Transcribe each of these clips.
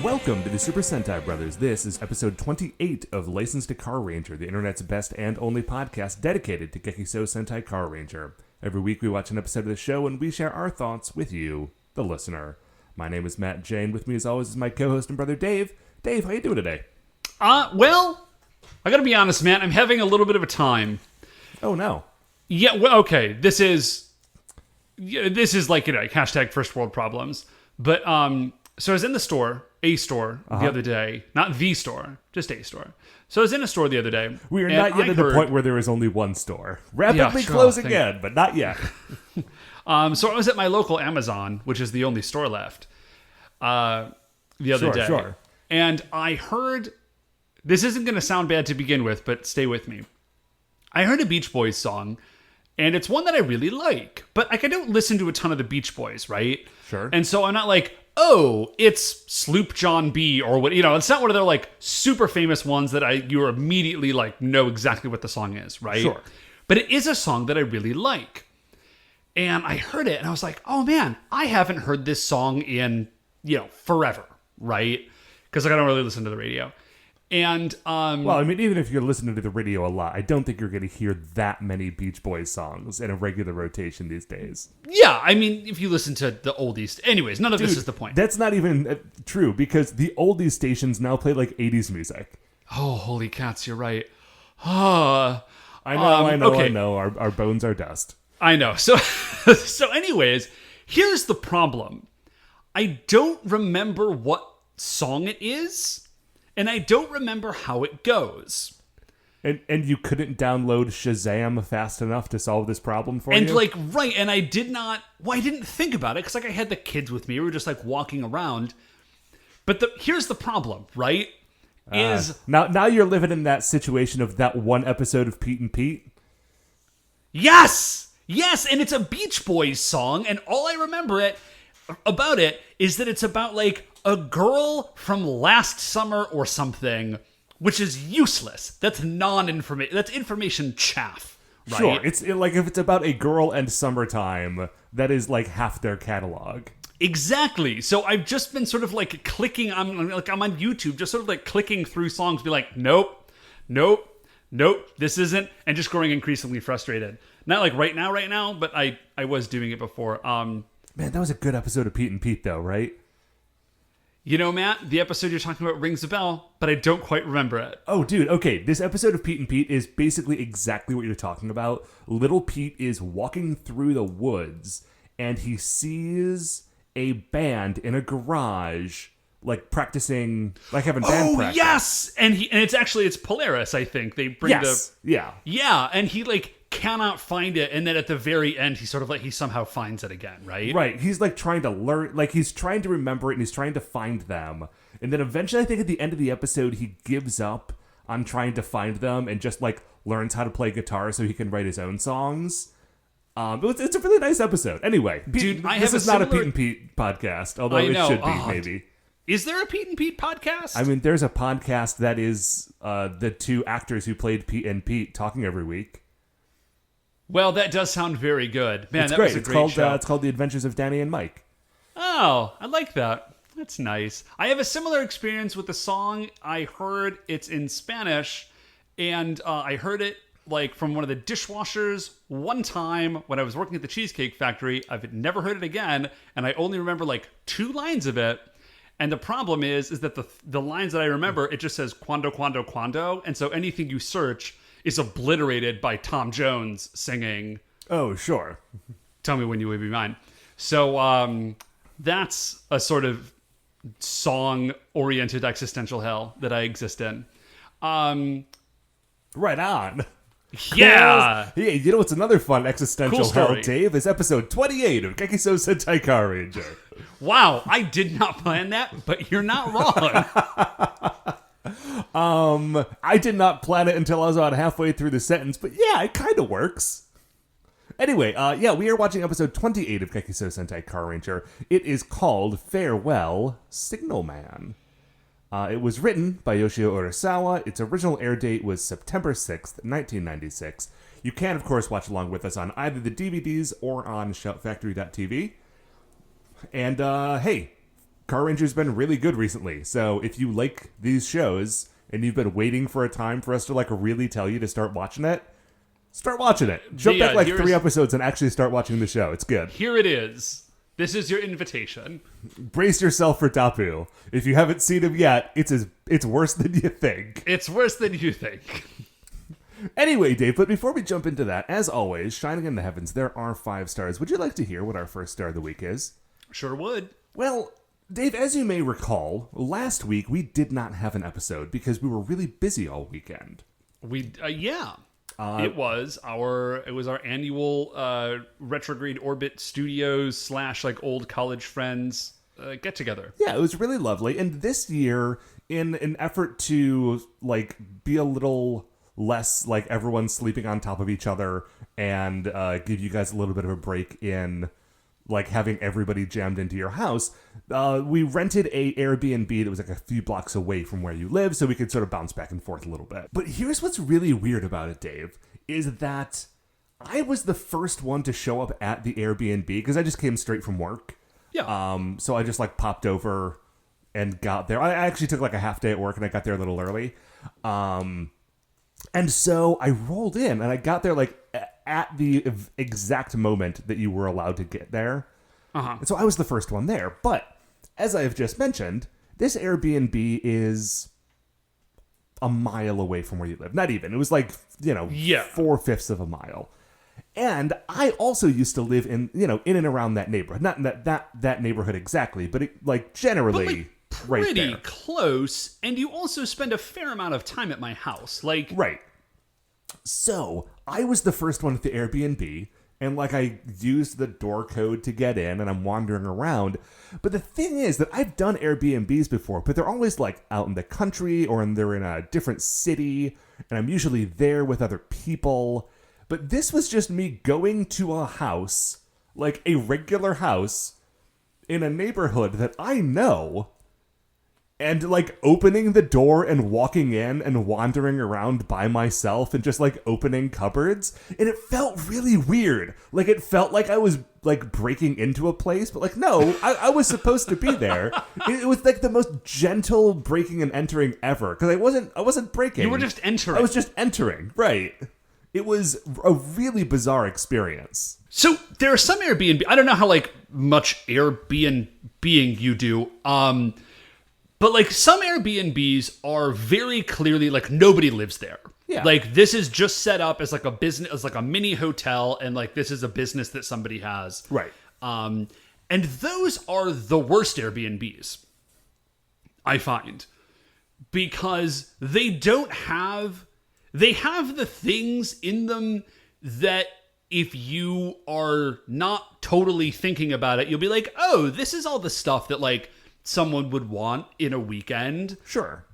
Welcome to the Super Sentai Brothers. This is episode 28 of Licensed to Carranger, the internet's best and only podcast dedicated to Gekisou Sentai Carranger. Every week we watch an episode of the show and we share our thoughts with you, the listener. My name is Matt J, and with me as always is my co-host and brother Dave. Dave, how you doing today? Well, I gotta be honest, man. I'm having a little bit of a time. Oh, no. Yeah, well, okay. This is like, hashtag first world problems. But, so I was in the store, a store, the other day. Not the store, just a store. So I was in a store the other day. We are not yet at the point where there is only one store. Rapidly closing in, but not yet. So I was at my local Amazon, which is the only store left, the other day. Sure. And I heard, this isn't going to sound bad to begin with, but stay with me. I heard a Beach Boys song, and it's one that I really like. But like, I don't listen to a ton of the Beach Boys, right? Sure. And so I'm not like, oh, it's Sloop John B. or what, it's not one of their like super famous ones that you immediately like know exactly what the song is, right? Sure. But it is a song that I really like. And I heard it and I was like, oh man, I haven't heard this song in, forever, right? Because like, I don't really listen to the radio. And, well, I mean, even if you're listening to the radio a lot, I don't think you're going to hear that many Beach Boys songs in a regular rotation these days. Yeah, I mean, if you listen to the oldies. Anyways, none of this is the point. That's not even true, because the oldies stations now play like 80s music. Oh, holy cats, you're right. I know. Our bones are dust. I know. So anyways, here's the problem. I don't remember what song it is. And I don't remember how it goes. And you couldn't download Shazam fast enough to solve this problem for you? And right, and I didn't think about it, because like I had the kids with me, we were just like walking around. But here's the problem, right? Now you're living in that situation of that one episode of Pete and Pete? Yes, and it's a Beach Boys song, and all I remember about it is that it's about like a girl from last summer or something, which is useless. That's non-information. That's information chaff, right? Sure, it's like if it's about a girl and summertime, that is like half their catalog. Exactly. So I've just been sort of like clicking. I'm on YouTube, just sort of like clicking through songs, be like, nope, this isn't, and just growing increasingly frustrated. Not like right now, but I was doing it before. Man, that was a good episode of Pete and Pete, though, right? Matt, the episode you're talking about rings a bell, but I don't quite remember it. Oh, dude, okay. This episode of Pete and Pete is basically exactly what you're talking about. Little Pete is walking through the woods, and he sees a band in a garage, like practicing, like having band practice. Oh, yes! And it's Polaris, I think. They bring Yeah, and he like cannot find it, and then at the very end he sort of like he somehow finds it again, right? He's like trying to learn, like he's trying to remember it, and he's trying to find them, and then eventually I think at the end of the episode he gives up on trying to find them and just like learns how to play guitar so he can write his own songs. It's a really nice episode. Anyway, dude, this is not a Pete and Pete podcast, although it should be. Maybe is there a Pete and Pete podcast? I mean, there's a podcast that is the two actors who played Pete and Pete talking every week. Well, that does sound very good. Man, it's that great. was a great show. It's called The Adventures of Danny and Mike. Oh, I like that. That's nice. I have a similar experience with the song. I heard it's in Spanish, and I heard it like from one of the dishwashers one time when I was working at the Cheesecake Factory. I've never heard it again, and I only remember like 2 lines of it. And the problem is that the lines that I remember, it just says cuando, cuando, cuando, and so anything you search is obliterated by Tom Jones singing. Oh, sure. Tell me when you will be mine. So that's a sort of song-oriented existential hell that I exist in. Right on. Yeah. Cool. Hey, you know what's another fun existential hell, Cool Dave? Is episode 28 of Gekisou Sentai Carranger. Wow, I did not plan that, but you're not wrong. I did not plan it until I was about halfway through the sentence, but yeah, it kind of works. Anyway, we are watching episode 28 of Gekisou Sentai Carranger. It is called Farewell, Signalman. It was written by Yoshio Urasawa. Its original air date was September 6th, 1996. You can, of course, watch along with us on either the DVDs or on shoutfactory.tv. And, hey, Carranger's been really good recently. So if you like these shows and you've been waiting for a time for us to like really tell you to start watching it, start watching it. Jump back like 3 episodes and actually start watching the show. It's good. Here it is. This is your invitation. Brace yourself for Tapu. If you haven't seen him yet, it's worse than you think. It's worse than you think. Anyway, Dave, but before we jump into that, as always, shining in the heavens, there are 5 stars. Would you like to hear what our first star of the week is? Sure would. Well, Dave, as you may recall, last week we did not have an episode because we were really busy all weekend. It was our annual Retrograde Orbit Studios / like old college friends get together. Yeah, it was really lovely. And this year, in an effort to like be a little less like everyone sleeping on top of each other and give you guys a little bit of a break in like having everybody jammed into your house, we rented a Airbnb that was like a few blocks away from where you live so we could sort of bounce back and forth a little bit. But here's what's really weird about it, Dave, is that I was the first one to show up at the Airbnb because I just came straight from work. Yeah. So I just like popped over and got there. I actually took like a half day at work and I got there a little early. And so I rolled in and I got there like at the exact moment that you were allowed to get there. And so I was the first one there. But as I have just mentioned, this Airbnb is a mile away from where you live. Not even. It was like, 4/5 of a mile. And I also used to live in and around that neighborhood. Not in that neighborhood exactly, but it, like generally right pretty there. Close. And you also spend a fair amount of time at my house. Like right. So I was the first one at the Airbnb, and like I used the door code to get in, and I'm wandering around. But the thing is that I've done Airbnbs before, but they're always like out in the country or they're in a different city, and I'm usually there with other people. But this was just me going to a house, like a regular house, in a neighborhood that I know, and like opening the door and walking in and wandering around by myself and just like opening cupboards. And it felt really weird. Like it felt like I was like breaking into a place, but like, no, I was supposed to be there. It was like the most gentle breaking and entering ever. Cause I wasn't breaking. You were just entering. I was just entering. Right. It was a really bizarre experience. So there are some Airbnb. I don't know how like much Airbnb you do. But like some Airbnbs are very clearly like nobody lives there. Yeah. Like this is just set up as like a business, as like a mini hotel, and like this is a business that somebody has. Right. And those are the worst Airbnbs, I find, because they have the things in them that if you are not totally thinking about it, you'll be like, oh, this is all the stuff that like someone would want in a weekend. Sure.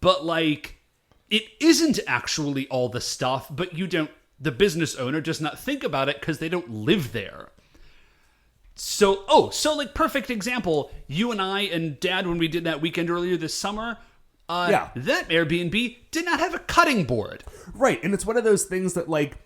But like, it isn't actually all the stuff, but the business owner does not think about it because they don't live there. So like perfect example, you and I and Dad, when we did that weekend earlier this summer, that Airbnb did not have a cutting board. Right. And it's one of those things that like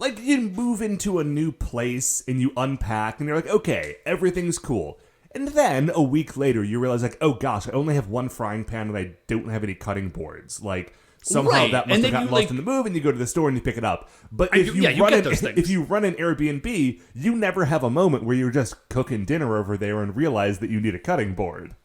you move into a new place and you unpack and you're like, okay, everything's cool. And then a week later, you realize like, oh gosh, I only have one frying pan and I don't have any cutting boards. Like somehow that must have gotten lost in the move, and you go to the store and you pick it up. But if you run an Airbnb, you never have a moment where you're just cooking dinner over there and realize that you need a cutting board.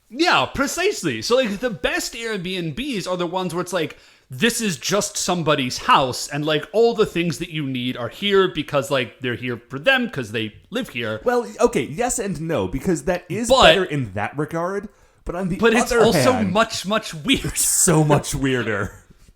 Yeah, precisely. So like the best Airbnbs are the ones where it's like, this is just somebody's house, and like all the things that you need are here because like they're here for them because they live here. Well, okay, yes and no, because that is better in that regard. But on the other hand, it's also much weirder. It's so much weirder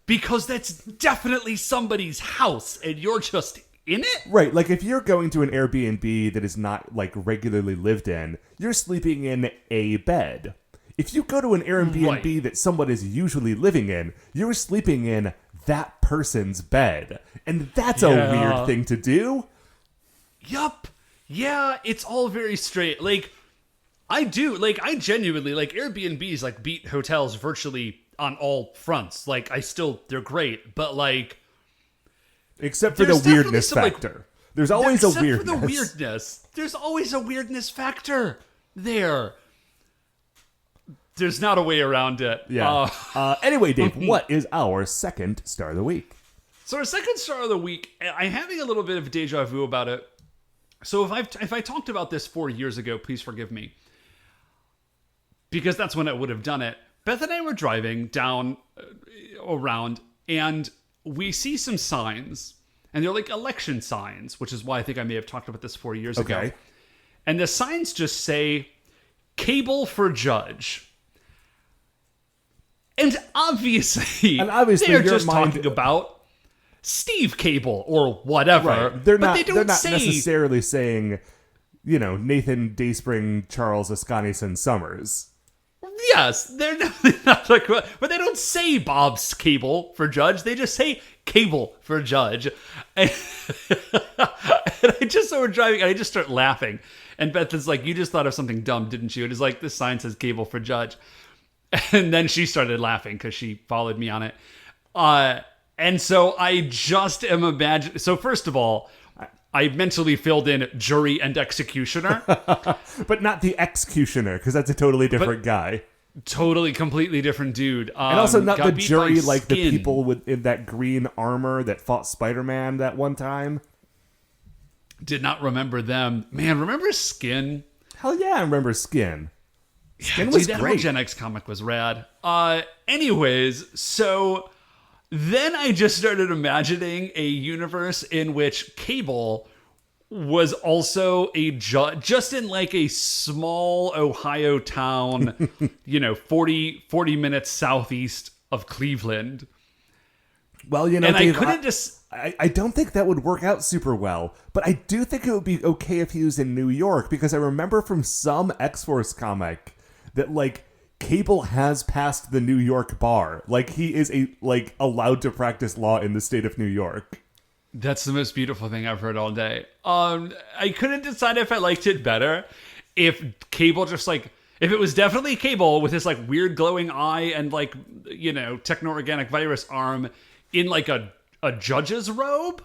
because that's definitely somebody's house, and you're just in it. Right, like if you're going to an Airbnb that is not like regularly lived in, you're sleeping in a bed. If you go to an Airbnb that someone is usually living in, you're sleeping in that person's bed. And that's a weird thing to do. Yup. Yeah, it's all very straight. Like, I genuinely, like, Airbnbs, like, beat hotels virtually on all fronts. Like, they're great, but, like... Except for the weirdness factor. There's always a weirdness. Except for the weirdness. There's always a weirdness factor there. There's not a way around it. Yeah. Anyway, Dave, what is our second star of the week? So our second star of the week, I'm having a little bit of deja vu about it. So if I talked about this 4 years ago, please forgive me. Because that's when I would have done it. Beth and I were driving down around, and we see some signs. And they're like election signs, which is why I think I may have talked about this 4 years ago. And the signs just say, cable for judge. And obviously they're just talking about Steve Cable or whatever. Right. They're not necessarily saying, Nathan Dayspring, Charles Ascanison Summers. Yes, they're not like, but they don't say Bob's Cable for judge. They just say Cable for judge. And I just started driving, and I just start laughing. And Beth is like, "You just thought of something dumb, didn't you?" It is like, this sign says Cable for judge. And then she started laughing because she followed me on it. And so I just am imagining. So first of all, I mentally filled in jury and executioner. But not the executioner, because that's a totally different guy. Totally, completely different dude. And also not the jury, like the people in that green armor that fought Spider-Man that one time. Did not remember them. Man, remember Skin? Hell yeah, I remember Skin. Skin was was that great. whole Gen X comic was rad. Anyways, so then I just started imagining a universe in which Cable was also a judge, just in like a small Ohio town, 40 minutes southeast of Cleveland. Well, and Dave, I couldn't just... I don't think that would work out super well, but I do think it would be okay if he was in New York, because I remember from some X-Force comic that, like, Cable has passed the New York bar. Like, he is allowed to practice law in the state of New York. That's the most beautiful thing I've heard all day. I couldn't decide if I liked it better if Cable just like... If it was definitely Cable with his like weird glowing eye and like, techno-organic virus arm in like a judge's robe,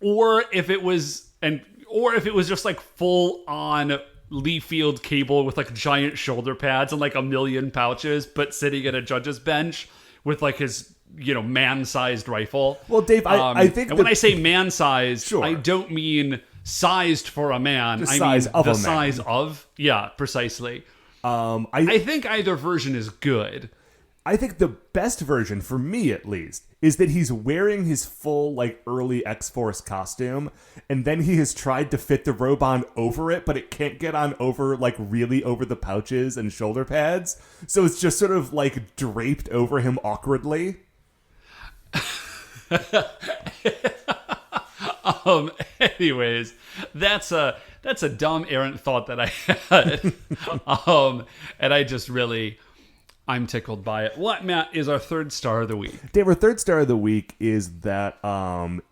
or if it was just like full on Lee Field Cable with like giant shoulder pads and like a million pouches, but sitting at a judge's bench with like his man-sized rifle. Well, Dave, I think when I say man-sized, sure. I don't mean sized for a man. The I size mean of the a man. size of. Yeah, precisely. I think either version is good. I think the best version, for me at least, is that he's wearing his full, like, early X-Force costume, and then he has tried to fit the robe on over it, but it can't get on over, like, really over the pouches and shoulder pads, so it's just sort of, like, draped over him awkwardly. Anyways, that's a dumb errant thought that I had. And I just really... I'm tickled by it. What, Matt, is our third star of the week? Dave, our third star of the week is that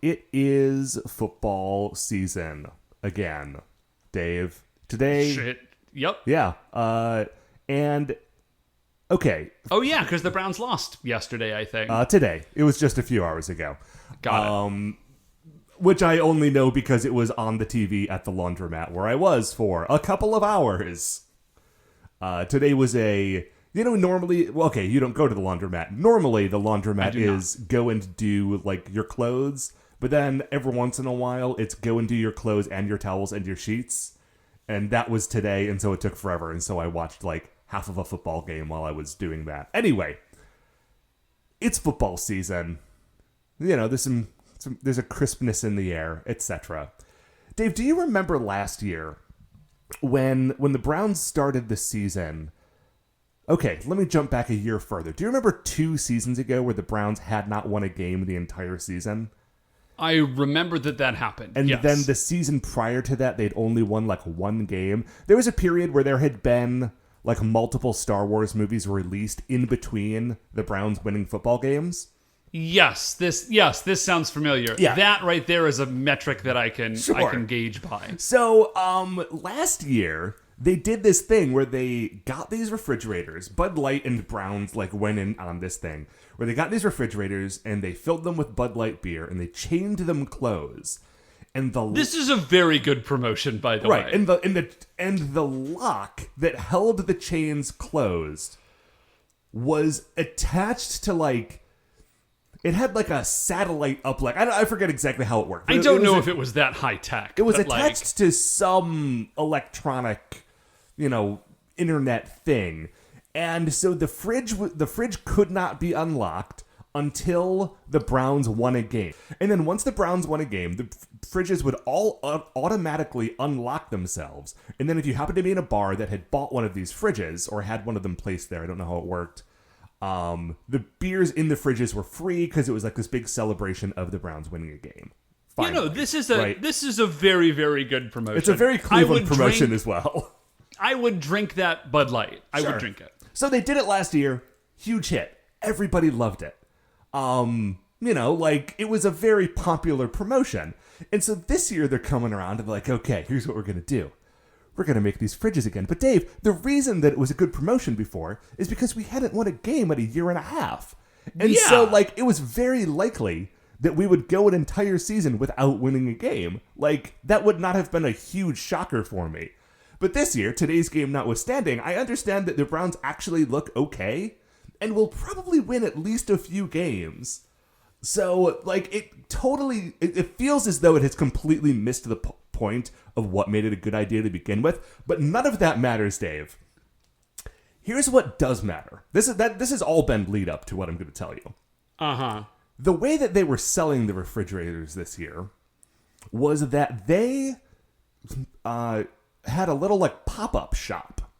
it is football season again. Dave, today... Shit. Yep. Yeah. And... Okay. Oh, yeah, because the Browns lost yesterday, I think. Today. It was just a few hours ago. Got it. Which I only know because it was on the TV at the laundromat where I was for a couple of hours. Today was a... normally... Well, okay, you don't go to the laundromat. Normally, the laundromat is go and do, like, your clothes. But then, every once in a while, it's go and do your clothes and your towels and your sheets. And that was today, and so it took forever. And so I watched, like, half of a football game while I was doing that. Anyway, it's football season. There's a crispness in the air, etc. Dave, do you remember last year when the Browns started the season... Okay, let me jump back a year further. Do you remember 2 seasons ago where the Browns had not won a game the entire season? I remember that happened. And yes. then the season prior to that, they'd only won like 1 game. There was a period where there had been like multiple Star Wars movies released in between the Browns winning football games. Yes, this sounds familiar. Yeah. That right there is a metric that I can gauge by. So, last year they did this thing where they got these refrigerators. Bud Light and Browns like went in on this thing where they got these refrigerators and they filled them with Bud Light beer and they chained them closed. And this is a very good promotion, by the way. Right, and the lock that held the chains closed was attached to like, it had like a satellite uplink. I forget exactly how it worked. I don't know if it was that high tech. It was attached to some electronic, internet thing. And so the fridge could not be unlocked until the Browns won a game. And then once the Browns won a game, the fridges would all automatically unlock themselves. And then if you happened to be in a bar that had bought one of these fridges or had one of them placed there, I don't know how it worked, the beers in the fridges were free because it was like this big celebration of the Browns winning a game. Finally, this is a very, very good promotion. It's a very Cleveland promotion as well. I would drink that Bud Light. I would drink it. So they did it last year. Huge hit. Everybody loved it. It was a very popular promotion. And so this year they're coming around and they're like, okay, here's what we're going to do. We're going to make these fridges again. But Dave, the reason that it was a good promotion before is because we hadn't won a game in a year and a half. And so, it was very likely that we would go an entire season without winning a game. That would not have been a huge shocker for me. But this year, today's game notwithstanding, I understand that the Browns actually look okay and will probably win at least a few games. So, it feels as though it has completely missed the point of what made it a good idea to begin with, but none of that matters, Dave. Here's what does matter. This has all been lead up to what I'm going to tell you. Uh-huh. The way that they were selling the refrigerators this year was that they had a little pop-up shop.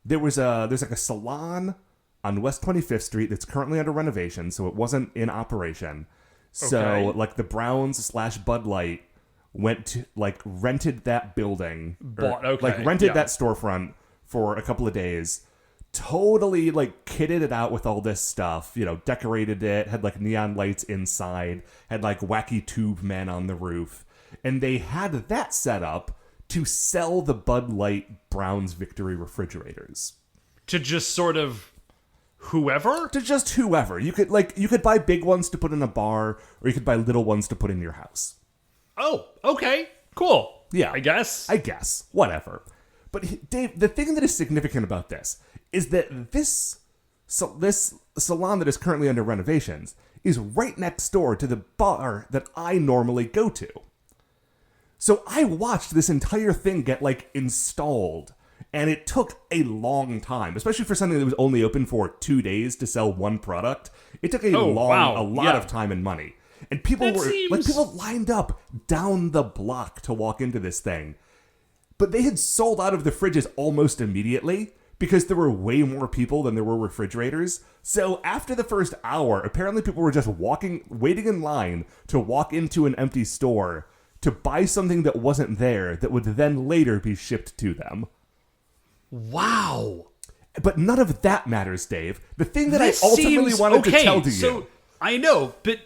There's a salon on West 25th Street that's currently under renovation, so it wasn't in operation. So, the Browns / Bud Light went to, rented that building. Rented that storefront for a couple of days. Totally, kitted it out with all this stuff. Decorated it, had, neon lights inside, had, wacky tube men on the roof. And they had that set up to sell the Bud Light Browns Victory refrigerators. To just sort of whoever? To just whoever. You could buy big ones to put in a bar, or you could buy little ones to put in your house. Oh, okay. Cool. Yeah. I guess. Whatever. But Dave, the thing that is significant about this is that this salon that is currently under renovations is right next door to the bar that I normally go to. So I watched this entire thing get installed, and it took a long time, especially for something that was only open for 2 days to sell one product. It took a lot of time and money. And people people lined up down the block to walk into this thing. But they had sold out of the fridges almost immediately because there were way more people than there were refrigerators. So after the first hour, apparently people were just waiting in line to walk into an empty store to buy something that wasn't there that would then later be shipped to them. Wow. But none of that matters, Dave. The thing that I ultimately wanted to tell to you. So I know, but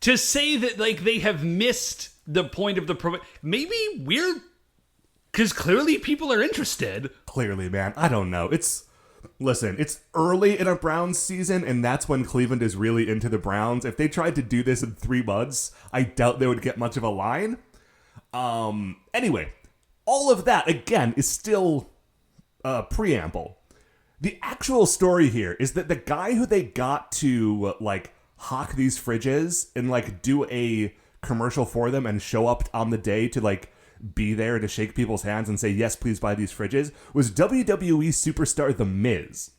to say that they have missed the point of the maybe we're, because clearly people are interested. Clearly, man. I don't know. Listen, it's early in a Browns season, and that's when Cleveland is really into the Browns. If they tried to do this in 3 months, I doubt they would get much of a line. Anyway, all of that, again, is still preamble. The actual story here is that the guy who they got to, hawk these fridges and, do a commercial for them and show up on the day to, be there to shake people's hands and say, yes, please buy these fridges, was WWE superstar The Miz.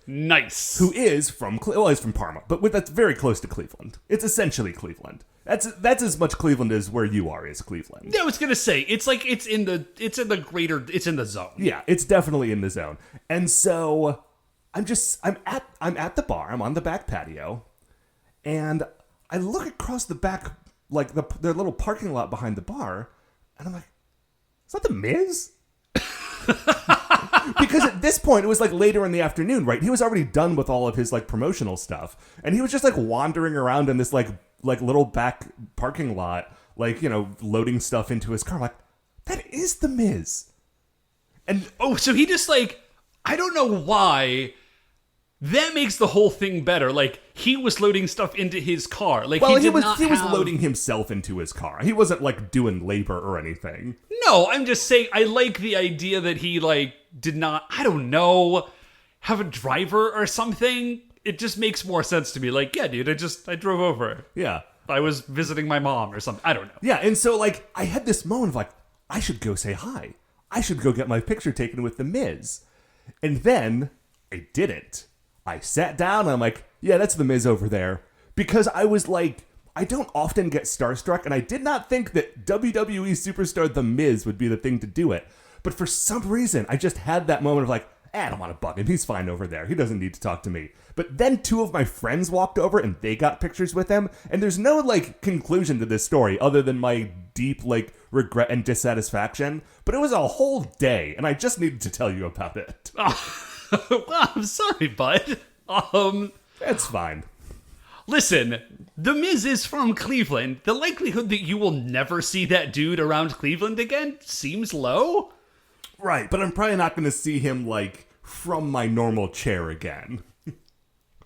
Nice. Who is from, he's from Parma, but that's very close to Cleveland. It's essentially Cleveland. That's as much Cleveland as where you are is Cleveland. Yeah, I was gonna say it's in the zone. Yeah, it's definitely in the zone. And so I'm at the bar. I'm on the back patio, and I look across the back, their little parking lot behind the bar, and I'm like, is that The Miz? Because at this point, it was later in the afternoon, right? He was already done with all of his promotional stuff, and he was just wandering around in this little back parking lot, loading stuff into his car. I'm like, that is The Miz. And so he just I don't know why. That makes the whole thing better. He was loading stuff into his car. He was loading himself into his car. He wasn't doing labor or anything. No, I'm just saying I like the idea that he did not, I don't know, have a driver or something, it just makes more sense to me. Like, yeah, dude, I drove over. Yeah. I was visiting my mom or something. I don't know. Yeah, and so, like, I had this moment of, like, I should go say hi. I should go get my picture taken with the Miz. And then I didn't. I sat down and I'm like, yeah, that's the Miz over there. Because I was like, I don't often get starstruck, and I did not think that WWE superstar The Miz would be the thing to do it. But for some reason, I just had that moment of like, I don't want to bug him. He's fine over there. He doesn't need to talk to me. But then two of my friends walked over and they got pictures with him. And there's no, like, conclusion to this story other than my deep, like, regret and dissatisfaction. But it was a whole day, and I just needed to tell you about it. Oh, well, I'm sorry, bud. That's fine. Listen, The Miz is from Cleveland. The likelihood that you will never see that dude around Cleveland again seems low. Right, but I'm probably not going to see him, like, from my normal chair again.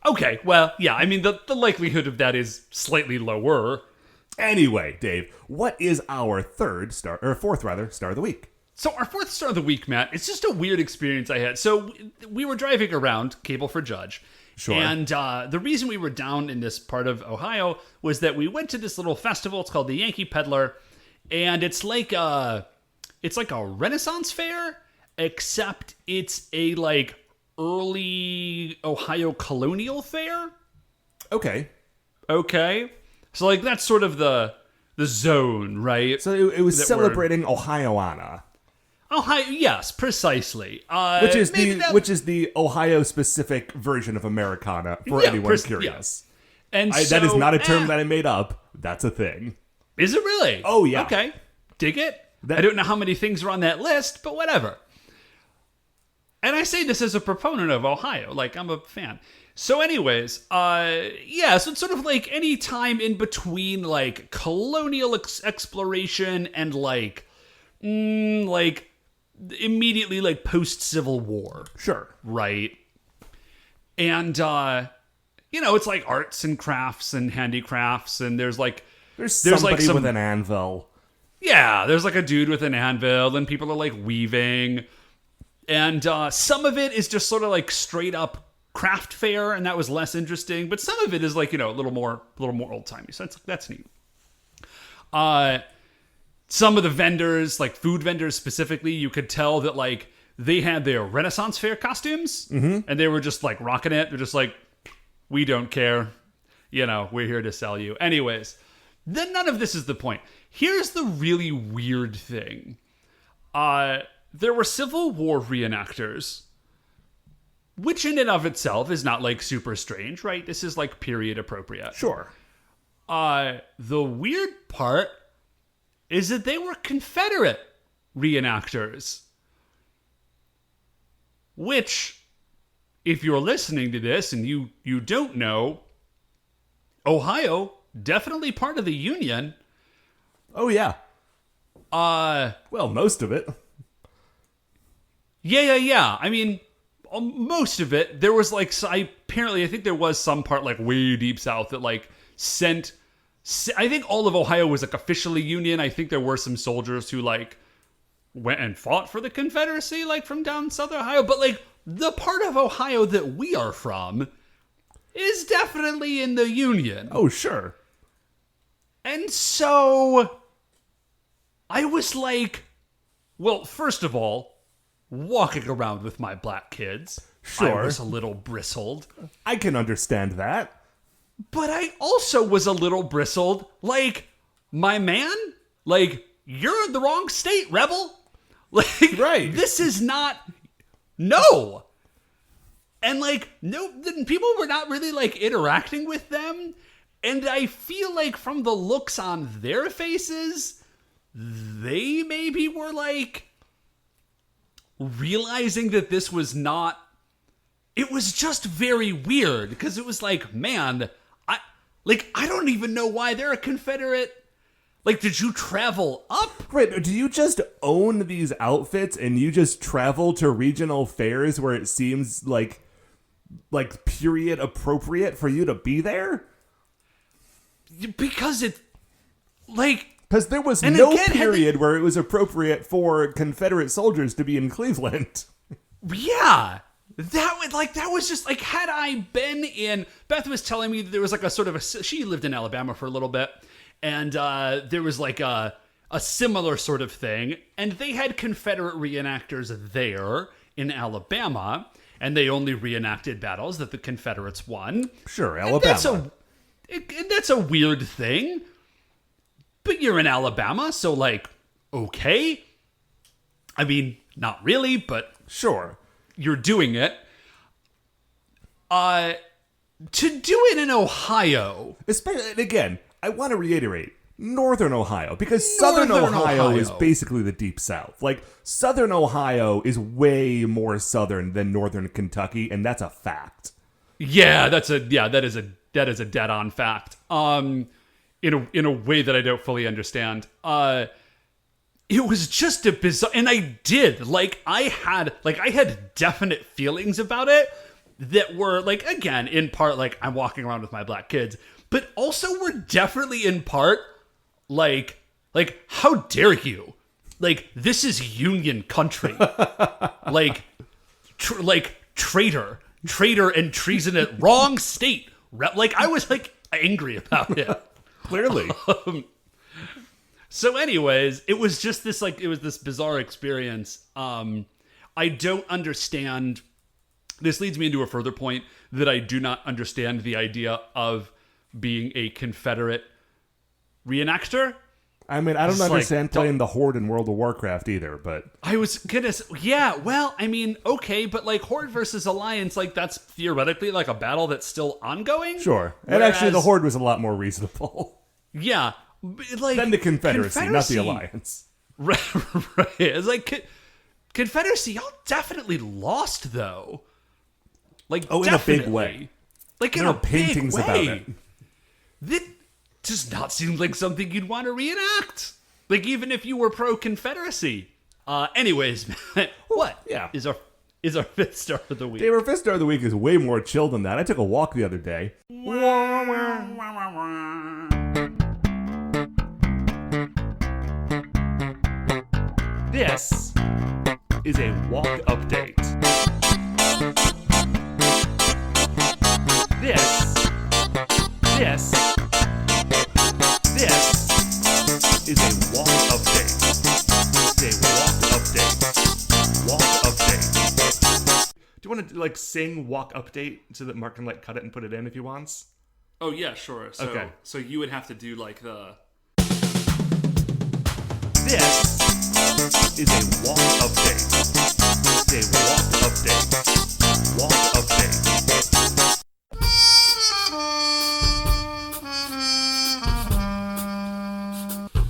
Okay, well, yeah, I mean, the likelihood of that is slightly lower. Anyway, Dave, what is our fourth star of the week? So our fourth star of the week, Matt, it's just a weird experience I had. So we were driving around Cable for Judge. Sure. And the reason we were down in this part of Ohio was that we went to this little festival. It's called the Yankee Peddler. And it's like a Renaissance fair, except it's a, like, early Ohio colonial fair. Okay. So, like, that's sort of the zone, right? So it was celebrating Ohioana. Ohio, yes, precisely. Which is the Ohio-specific version of Americana, for anyone curious. Yeah. And that is not a term that I made up. That's a thing. Is it really? Oh, yeah. Okay. Dig it. I don't know how many things are on that list, but whatever. And I say this as a proponent of Ohio. Like, I'm a fan. So anyways, so it's sort of like any time in between, like, colonial exploration and, like immediately, like, post-Civil War. Sure. Right? And, it's like arts and crafts and handicrafts, and there's somebody with an anvil. Yeah, there's, like, a dude with an anvil, and people are, like, weaving. And some of it is just sort of, like, straight up craft fair, and that was less interesting. But some of it is, like, a little more old-timey. So that's neat. Some of the vendors, like food vendors specifically, you could tell that, like, they had their Renaissance fair costumes, and they were just, like, rocking it. They're just like, we don't care. We're here to sell you. Anyways, then none of this is the point. Here's the really weird thing. There were Civil War reenactors, which in and of itself is not, like, super strange, right? This is, like, period appropriate. Sure. The weird part is that they were Confederate reenactors. Which, if you're listening to this and you don't know, Ohio, definitely part of the Union. Oh, yeah. Well, most of it. Yeah. I mean, most of it. There was, like, I think there was some part, like, way deep south that, like, sent... I think all of Ohio was, like, officially Union. I think there were some soldiers who, like, went and fought for the Confederacy, like, from down southern Ohio. But, like, the part of Ohio that we are from is definitely in the Union. Oh, sure. And so I was like, well, first of all, walking around with my black kids, sure, I was a little bristled. I can understand that. But I also was a little bristled. Like, my man? Like, you're in the wrong state, rebel. Like, right. This is not... No. And, like, no, people were not really, like, interacting with them. And I feel like from the looks on their faces, they maybe were, like, realizing that this was not... It was just very weird. Because it was like, man... I don't even know why they're a Confederate. Like, did you travel up? Right, do you just own these outfits and you just travel to regional fairs where it seems like period appropriate for you to be there? Because it, like... Because there was no period where it was appropriate for Confederate soldiers to be in Cleveland. Yeah. that was just like, had I been in, Beth was telling me that there was like a sort of she lived in Alabama for a little bit, and there was like a similar sort of thing, and they had Confederate reenactors there in Alabama, and they only reenacted battles that the Confederates won. Sure, Alabama. And that's a weird thing, but you're in Alabama, so like, okay. I mean, not really, but sure. You're doing it. To do it in Ohio. Especially, and again, I want to reiterate, Northern Ohio, because Southern Ohio is basically the Deep South. Like, Southern Ohio is way more southern than Northern Kentucky, and that's a fact. Yeah, that is a dead-on fact. In a way that I don't fully understand. It was just a bizarre, and I had definite feelings about it that were like, again, in part like I'm walking around with my black kids, but also were definitely in part like how dare you? Like, this is Union country. like traitor and treason at wrong state. Like, I was like angry about it. Clearly. So anyways, it was just this this bizarre experience. I don't understand. This leads me into a further point that I do not understand the idea of being a Confederate reenactor. I mean, I don't understand playing the Horde in World of Warcraft either, but... I was gonna... Yeah, well, I mean, okay, but like Horde versus Alliance, like that's theoretically like a battle that's still ongoing? Sure. And actually the Horde was a lot more reasonable. Yeah. Like, than the Confederacy, not the Alliance. Right. It's like... Confederacy, y'all definitely lost, though. Like, in a big way. Like, there in a paintings big way. about it. That does not seem like something you'd want to reenact. Like, even if you were pro-Confederacy. Anyways, what is our fifth star of the week? Dave, our fifth star of the week is way more chill than that. I took a walk the other day. This is a walk update. This is a walk update. It's a walk update. Do you want to sing walk update so that Mark can cut it and put it in if he wants? Oh yeah, sure. So, okay. So you would have to do the. This is a walk update. It's a walk update. Walk update.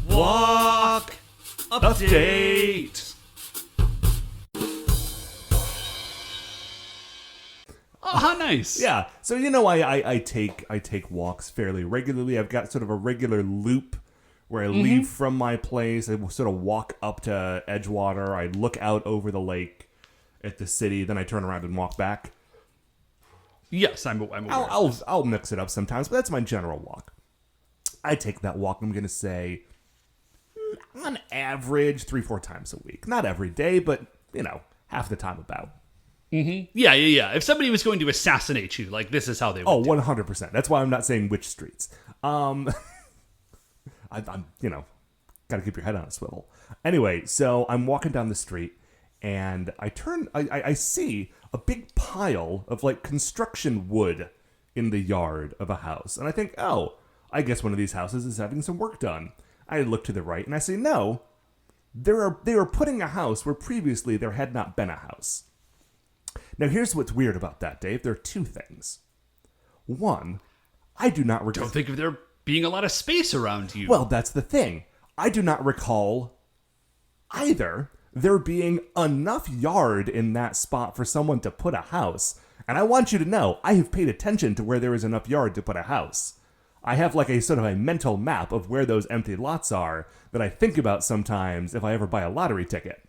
Walk update. Oh, how nice. Yeah. So I take walks fairly regularly. I've got sort of a regular loop where I leave from my place. I sort of walk up to Edgewater. I look out over the lake at the city. Then I turn around and walk back. Yes, I'm aware. I'll mix it up sometimes, but that's my general walk. I take that walk, I'm going to say, on average, 3-4 times a week. Not every day, but, half the time about. Mm-hmm. Yeah. If somebody was going to assassinate you, this is how they would do it. 100%. That's why I'm not saying which streets. I'm got to keep your head on a swivel. Anyway, so I'm walking down the street, and I see a big pile of, construction wood in the yard of a house. And I think, I guess one of these houses is having some work done. I look to the right, and I say, no, they are putting a house where previously there had not been a house. Now, here's what's weird about that, Dave. There are two things. One, I do not recall... Don't think of there being a lot of space around you. Well, that's the thing. I do not recall either there being enough yard in that spot for someone to put a house. And I want you to know, I have paid attention to where there is enough yard to put a house. I have a sort of a mental map of where those empty lots are that I think about sometimes if I ever buy a lottery ticket.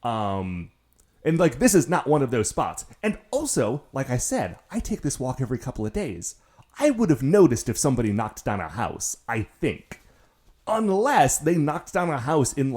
And this is not one of those spots. And also, like I said, I take this walk every couple of days. I would have noticed if somebody knocked down a house, I think. Unless they knocked down a house in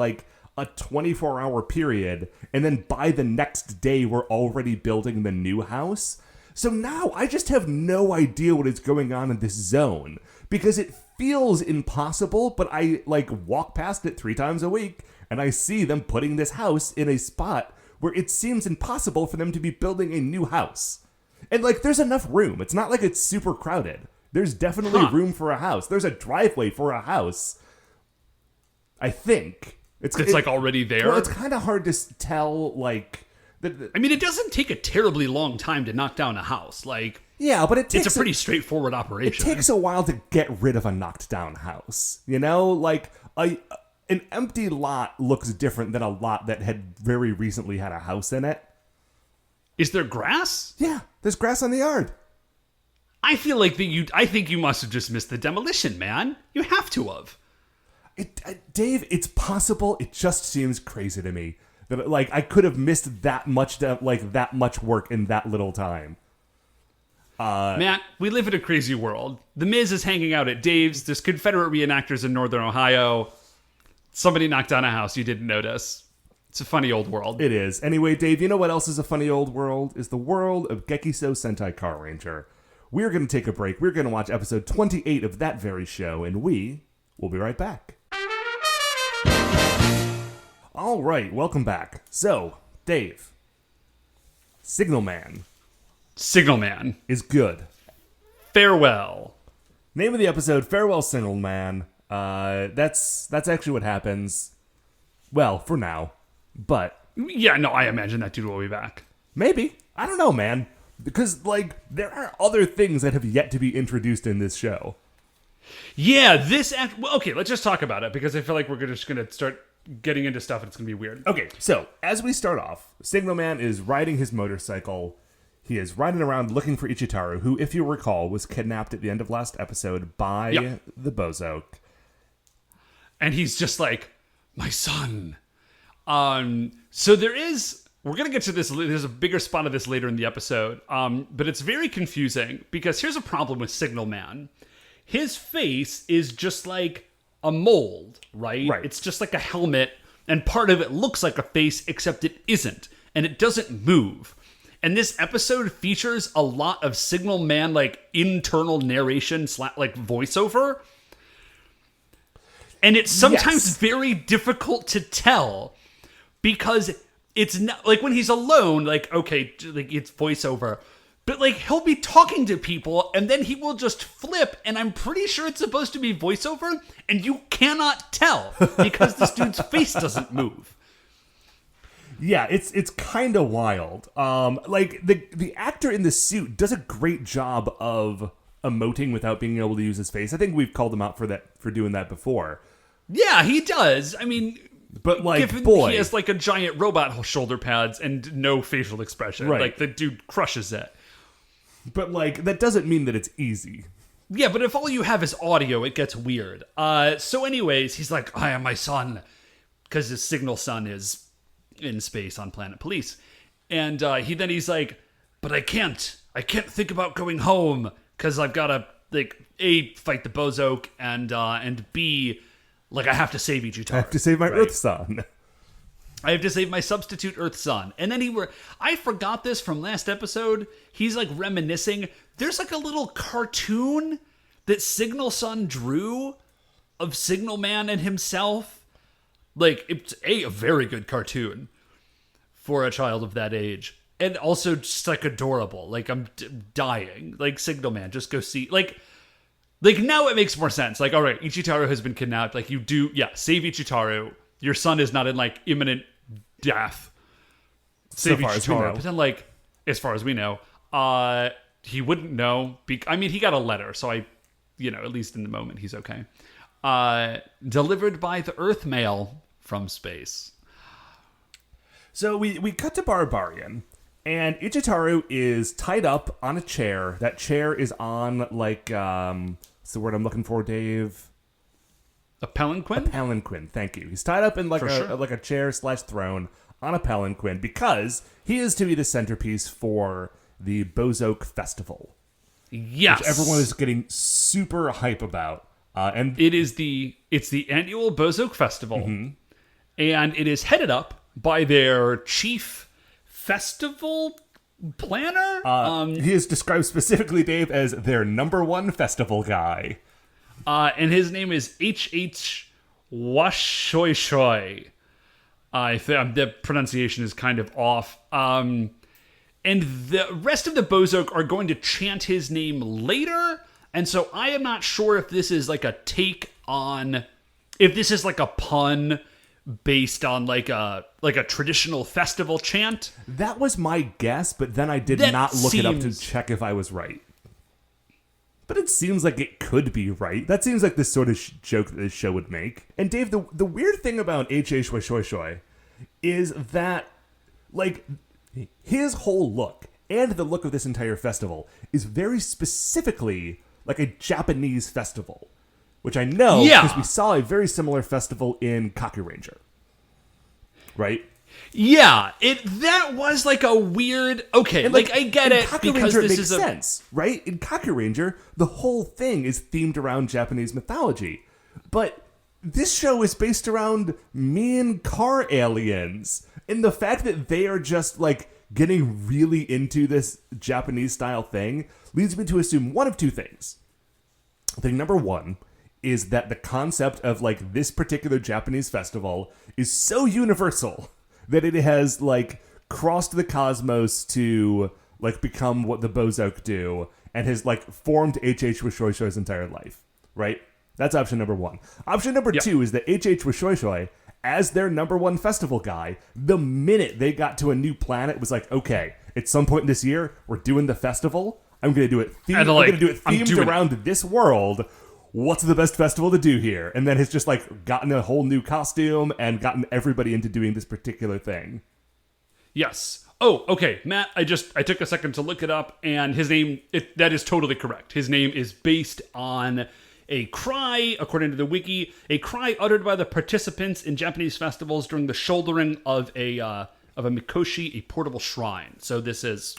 a 24-hour period, and then by the next day we're already building the new house. So now I just have no idea what is going on in this zone, because it feels impossible, but I walk past it 3 times a week and I see them putting this house in a spot where it seems impossible for them to be building a new house. And there's enough room. It's not like it's super crowded. There's definitely room for a house. There's a driveway for a house. I think it's already there. Well, it's kind of hard to tell. I mean, it doesn't take a terribly long time to knock down a house. Yeah, but it's a pretty straightforward operation. It takes a while to get rid of a knocked down house. You know, an empty lot looks different than a lot that had very recently had a house in it. Is there grass? Yeah, there's grass on the yard. I feel like I think you must have just missed the demolition, man. You have to have. Dave, it's possible. It just seems crazy to me that I could have missed that much work in that little time. Matt, we live in a crazy world. The Miz is hanging out at Dave's. There's Confederate reenactors in Northern Ohio. Somebody knocked down a house you didn't notice. It's a funny old world. It is. Anyway, Dave, you know what else is a funny old world? Is the world of Gekisou Sentai Carranger. We're going to take a break. We're going to watch episode 28 of that very show, and we will be right back. All right, welcome back. So, Dave, Signalman is good. Farewell. Name of the episode, Farewell Signalman. That's actually what happens. Well, for now. But yeah, no, I imagine that dude will be back. Maybe. I don't know, man. Because, there are other things that have yet to be introduced in this show. Yeah, okay, let's just talk about it, because I feel like we're just going to start getting into stuff and it's going to be weird. Okay, so, as we start off, Signalman is riding his motorcycle. He is riding around looking for Ichitaru, who, if you recall, was kidnapped at the end of last episode by the Bozoke. And he's just like, my son. So we're going to get to this, there's a bigger spot of this later in the episode, but it's very confusing, because here's a problem with Signalman. His face is just like a mold, right? It's just like a helmet, and part of it looks like a face, except it isn't, and it doesn't move. And this episode features a lot of Signalman, internal narration / voiceover. And it's sometimes very difficult to tell, because it's not when he's alone, okay, it's voiceover, but he'll be talking to people and then he will just flip, and I'm pretty sure it's supposed to be voiceover, and you cannot tell because this dude's face doesn't move. Yeah, it's kind of wild. The actor in the suit does a great job of emoting without being able to use his face. I think we've called him out for doing that before. Yeah, he does. I mean, but he has a giant robot shoulder pads and no facial expression. Right. The dude crushes it. But that doesn't mean that it's easy. Yeah, but if all you have is audio, it gets weird. So anyways, he's like, I am my son, because his signal son is in space on Planet Police. And he's like, but I can't think about going home, because I've got to A, fight the Bozoke, and B, I have to save Ichitaru. I have to save my Earth son. I have to save my substitute Earth son. And then I forgot this from last episode. He's reminiscing. There's a little cartoon that Signal Son drew of Signalman and himself. It's a very good cartoon for a child of that age. And also just adorable. I'm dying. Signalman, just go see. Now it makes more sense. All right, Ichitaru has been kidnapped. Save Ichitaru. Your son is not in imminent death. Save Ichitaru. But then as far as we know, he wouldn't know. He got a letter, so at least in the moment, he's okay. Delivered by the Earth Mail from space. So we cut to Barbarian, and Ichitaru is tied up on a chair. That chair is on what's the word I'm looking for, Dave? A palanquin? A palanquin, thank you. He's tied up in a chair / throne on a palanquin, because he is to be the centerpiece for the Bozoke Festival. Yes. Which everyone is getting super hype about. And it's the annual Bozoke Festival. Mm-hmm. and it is headed up by their chief festival planner. He is described specifically, Dave, as their #1 festival guy. And his name is H.H. Washoishoi. I think the pronunciation is kind of off. And the rest of the Bozoke are going to chant his name later. And so I am not sure if this is like a take on, if this is like a pun based on like a traditional festival chant. That was my guess, but then I did not look it up to check if I was right. But it seems like it could be right. That seems like the sort of joke that this show would make. And Dave, the weird thing about H.H. Washoishoi is that, like, his whole look and the look of this entire festival is very specifically like a Japanese festival, which I know because we saw a very similar festival in Carranger, right? Yeah, that was like a weird. Okay, and like I get it because this makes sense, right? In Gekisou, the whole thing is themed around Japanese mythology, but this show is based around mean car aliens, and the fact that they are just like getting really into this Japanese style thing leads me to assume one of two things. Thing number one is that the concept of like this particular Japanese festival is so universal that it has like crossed the cosmos to like become what the Bozoke do and has like formed H.H. Washoishoi's entire life, right? That's option number one. Option number two is that H.H. Washoishoi, as their #1 festival guy, the minute they got to a new planet was like, okay, at some point this year, we're doing the festival. I'm going to do it themed around this world. What's the best festival to do here? And then has just like gotten a whole new costume and gotten everybody into doing this particular thing. Yes. Oh, okay, Matt, I took a second to look it up, and his name, that is totally correct. His name is based on a cry, according to the wiki, a cry uttered by the participants in Japanese festivals during the shouldering of a mikoshi, a portable shrine. So this is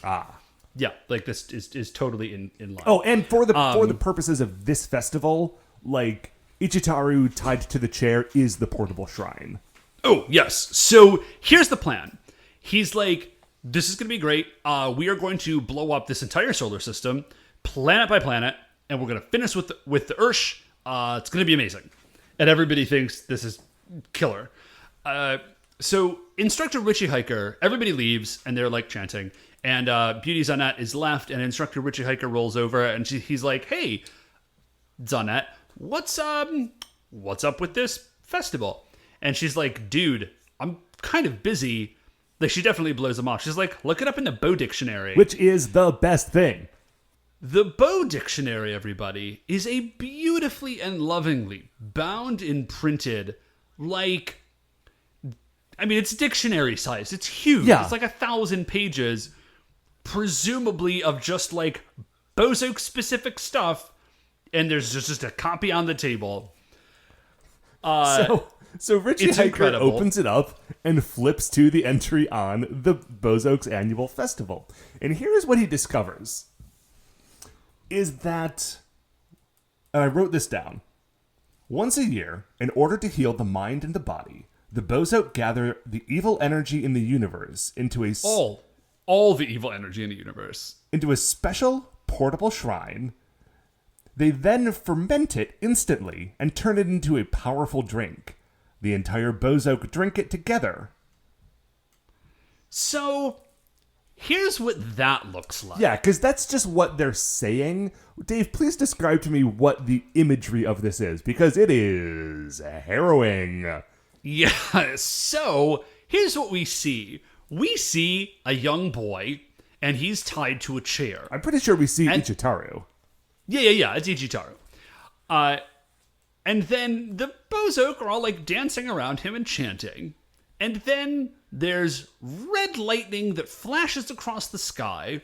yeah, like this is totally in line. Oh, and for the purposes of this festival, like Ichitaru tied to the chair is the portable shrine. Oh, yes. So here's the plan. He's like, this is going to be great. We are going to blow up this entire solar system, planet by planet, and we're going to finish with the Ursh. It's going to be amazing. And everybody thinks this is killer. So Instructor Richie Hiker, everybody leaves, and they're like chanting. And Beauty Zanette is left, and Instructor Richie Hiker rolls over, and he's like, "Hey, Zanette, what's up with this festival?" And she's like, "Dude, I'm kind of busy." Like, she definitely blows him off. She's like, "Look it up in the Bo Dictionary," which is the best thing. The Bo Dictionary, everybody, is a beautifully and lovingly bound and printed, like, I mean, it's dictionary size. It's huge. Yeah. It's like 1,000 pages, presumably of just like Bozoke specific stuff, and there's just a copy on the table. So Richie Hiker opens it up and flips to the entry on the Bozoke's annual festival. And here's what he discovers. Is that, and I wrote this down, once a year, in order to heal the mind and the body, the Bozoke gather the evil energy in the universe into a... All the evil energy in the universe. Into a special portable shrine. They then ferment it instantly and turn it into a powerful drink. The entire Bozoke drink it together. So, here's what that looks like. Yeah, because that's just what they're saying. Dave, please describe to me what the imagery of this is, because it is harrowing. Yeah, so here's what we see. We see a young boy, and he's tied to a chair. I'm pretty sure we see Ichitaru. Yeah, it's Ichitaru. And then the Bozoke are all like dancing around him and chanting. And then there's red lightning that flashes across the sky,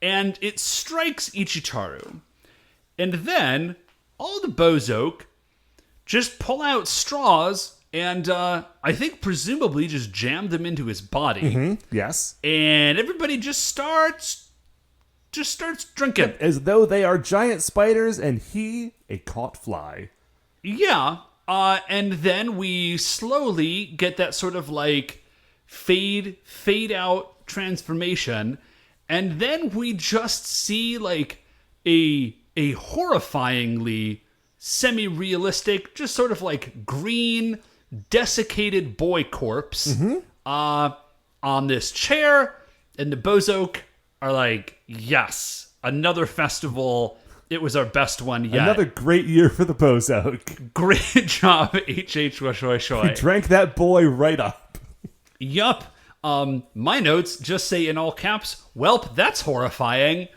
and it strikes Ichitaru. And then all the Bozoke just pull out straws and I think presumably just jam them into his body. Mm-hmm. Yes. And everybody just starts drinking. As though they are giant spiders and he a caught fly. Yeah. And then we slowly get that sort of like fade out transformation. And then we just see like a horrifyingly semi-realistic, just sort of like green, desiccated boy corpse on this chair. And the Bozoke are like, yes, another festival. It was our best one yet. Another great year for the Bozoke. Great job, H.H. Shoy Shoy. We drank that boy right up. Yup. My notes just say in all caps, welp, that's horrifying.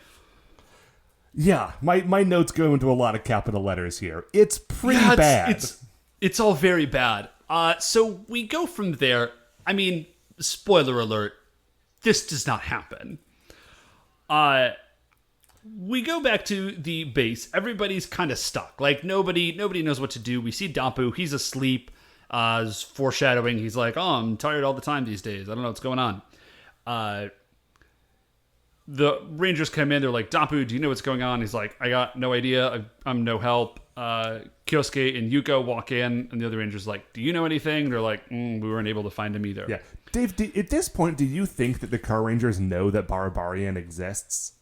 Yeah, my notes go into a lot of capital letters here. It's pretty bad. It's all very bad. So we go from there. I mean, spoiler alert, this does not happen. We go back to the base. Everybody's kind of stuck. Like, nobody knows what to do. We see Dapu. He's asleep. Foreshadowing. He's like, oh, I'm tired all the time these days. I don't know what's going on. The Rangers come in. They're like, Dapu, do you know what's going on? He's like, I got no idea. I'm no help. Kyosuke and Yuko walk in, and the other Rangers like, do you know anything? They're like, we weren't able to find him either. Yeah. Dave, at this point, do you think that the Carrangers know that Barabarian exists?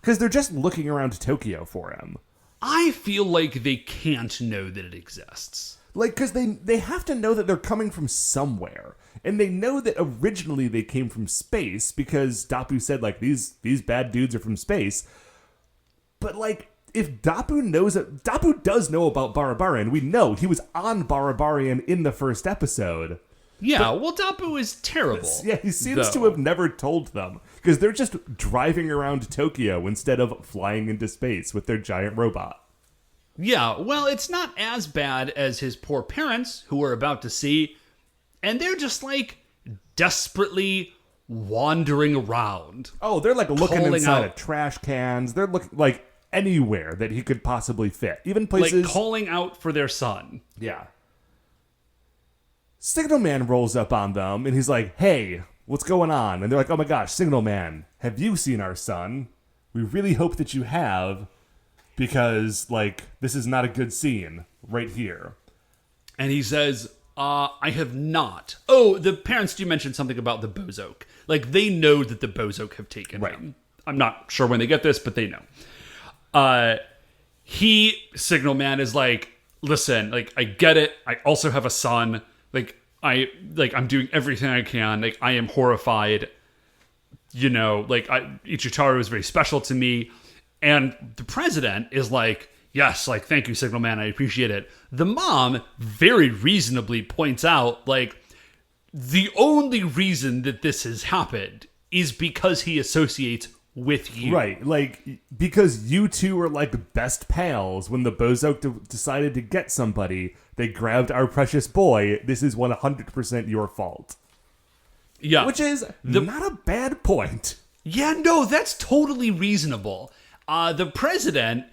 Because they're just looking around Tokyo for him. I feel like they can't know that it exists. Like, because they have to know that they're coming from somewhere. And they know that originally they came from space because Dapu said, like, these bad dudes are from space. But, like, if Dapu knows that... Dapu does know about Barabarian. We know he was on Barabarian in the first episode. Yeah, well, Dapu is terrible. Yeah, he seems to have never told them. Because they're just driving around Tokyo instead of flying into space with their giant robot. Yeah, well, it's not as bad as his poor parents, who we're about to see. And they're just, like, desperately wandering around. Oh, they're, like, looking inside of trash cans. They're looking, like, anywhere that he could possibly fit. Even places... Like, calling out for their son. Yeah. Signalman rolls up on them, and he's like, hey, what's going on? And they're like, oh my gosh, Signalman, have you seen our son? We really hope that you have, because, like, this is not a good scene right here. And he says, I have not. Oh, the parents do mention something about the Bozoke. Like, they know that the Bozoke have taken him. I'm not sure when they get this, but they know. Signalman is like, listen, like, I get it. I also have a son. I'm doing everything I can. Like, I am horrified. You know, like, Ichitaru is very special to me. And the president is like, yes, like, thank you, Signalman. I appreciate it. The mom very reasonably points out, like, the only reason that this has happened is because he associates with you. Right, like, because you two are, like, best pals. When the Bozoke decided to get somebody, they grabbed our precious boy. This is 100% your fault. Yeah. Which is not a bad point. Yeah, no, that's totally reasonable. The president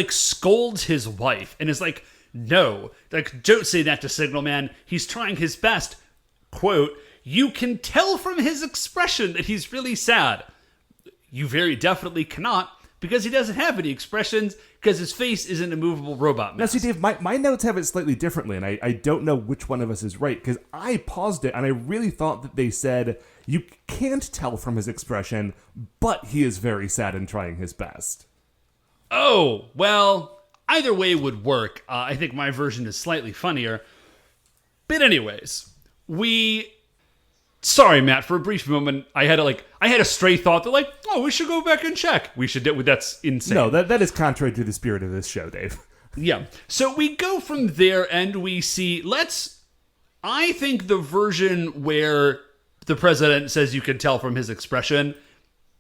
scolds his wife and is like, no, like, don't say that to Signalman. He's trying his best. Quote, you can tell from his expression that he's really sad. You very definitely cannot, because he doesn't have any expressions, because his face is an immovable robot mask. Now, see, Dave, my notes have it slightly differently, and I don't know which one of us is right, because I paused it, and I really thought that they said, you can't tell from his expression, but he is very sad and trying his best. Oh, well, either way would work. I think my version is slightly funnier. But anyways, Sorry, Matt, for a brief moment, I had a stray thought that, like, oh, we should go back and check. That's insane. No, that is contrary to the spirit of this show, Dave. Yeah. So we go from there and we see, I think the version where the president says you can tell from his expression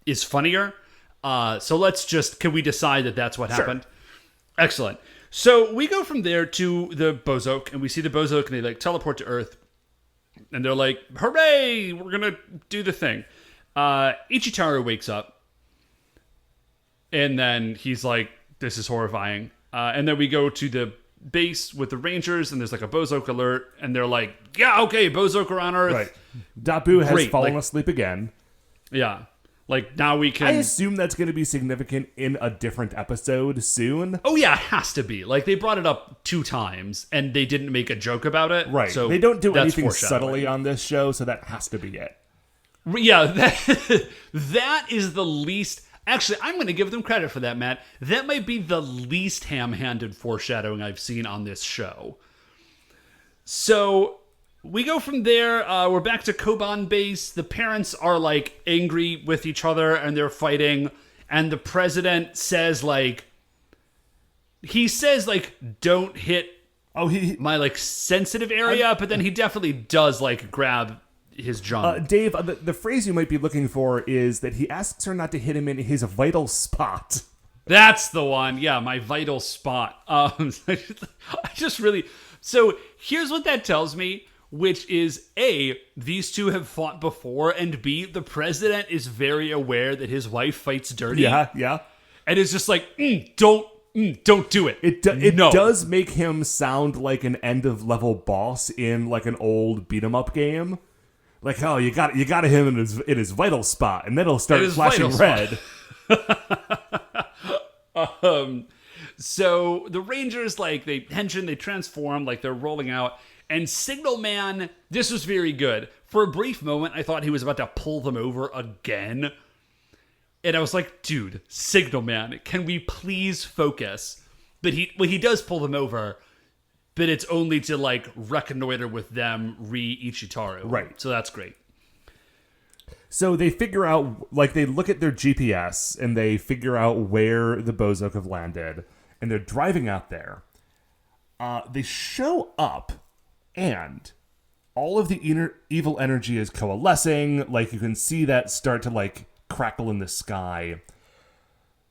is funnier. So can we decide that that's what happened? Excellent. So we go from there to the Bozoke, and we see the Bozoke, and they, like, teleport to Earth. And they're like, hooray, we're going to do the thing. Ichitaru wakes up. And then he's like, this is horrifying. And then we go to the base with the Rangers, and there's like a Bozoke alert. And they're like, yeah, okay, Bozoke are on Earth. Right. Dapu has fallen asleep again. Yeah. Like, now we can... I assume that's going to be significant in a different episode soon. Oh, yeah, it has to be. Like, they brought it up 2 times, and they didn't make a joke about it. Right. So they don't do that's anything foreshadowing. subtly on this show, so that has to be it. Yeah, that is the least... Actually, I'm going to give them credit for that, Matt. That might be the least ham-handed foreshadowing I've seen on this show. So, we go from there. We're back to Koban base. The parents are, like, angry with each other, and they're fighting. And the president says, like... He says, like, don't hit my, like, sensitive area, but then he definitely does, like, grab... his junk. Dave, the phrase you might be looking for is that he asks her not to hit him in his vital spot. That's the one. Yeah, my vital spot. I just really... So here's what that tells me, which is A, these two have fought before, and B, the president is very aware that his wife fights dirty. Yeah. And is just like, don't do it. It does make him sound like an end-of-level boss in, like, an old beat-em-up game. Like, oh, you got to hit him in his vital spot, and then he'll start flashing red. So the Rangers, like, they transform, like, they're rolling out, and Signalman, this was very good. For a brief moment, I thought he was about to pull them over again. And I was like, dude, Signalman, can we please focus? But he does pull them over, but it's only to, like, reconnoiter with them Ichitaru. Right. So that's great. So they figure out, like, they look at their GPS, and they figure out where the Bozok have landed, and they're driving out there. They show up, and all of the evil energy is coalescing. Like, you can see that start to, like, crackle in the sky.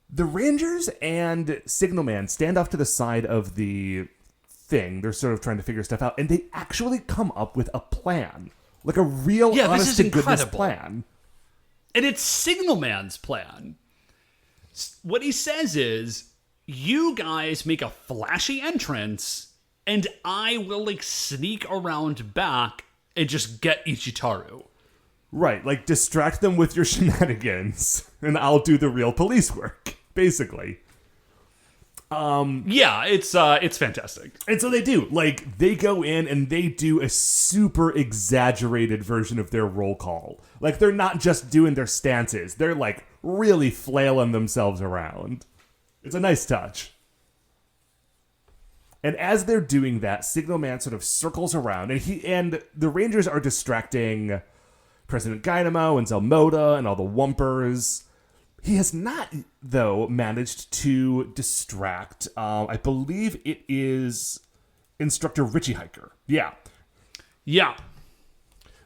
The Rangers and Signalman stand off to the side of the thing. They're sort of trying to figure stuff out, and they actually come up with a plan, like a real honest to goodness plan. And it's Signalman's plan. What he says is, you guys make a flashy entrance, and I will, like, sneak around back and just get Ichitaru. Right, like, distract them with your shenanigans, and I'll do the real police work, basically. Yeah, it's fantastic. And so they do. Like, they go in and they do a super exaggerated version of their roll call. Like, they're not just doing their stances. They're, like, really flailing themselves around. It's a nice touch. And as they're doing that, Signalman sort of circles around, and the Rangers are distracting President Dynamo and Zelmoda and all the Wumpers. He has not, though, managed to distract, I believe it is Instructor Richie Hiker. Yeah.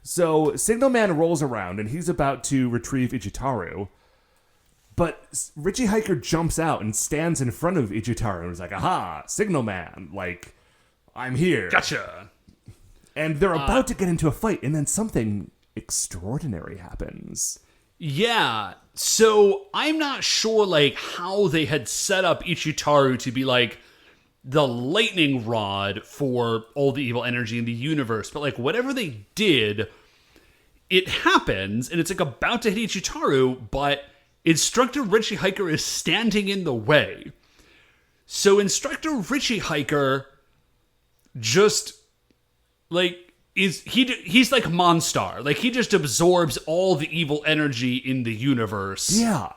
So Signalman rolls around, and he's about to retrieve Ichitaru, but Richie Hiker jumps out and stands in front of Ichitaru and is like, aha, Signalman, like, I'm here. Gotcha. And they're about to get into a fight, and then something extraordinary happens. Yeah, so I'm not sure, like, how they had set up Ichitaru to be, like, the lightning rod for all the evil energy in the universe, but, like, whatever they did, it happens, and it's, like, about to hit Ichitaru, but Instructor Richie Hiker is standing in the way. So Instructor Richie Hiker just, like, he's like Monstar. Like, he just absorbs all the evil energy in the universe. Yeah.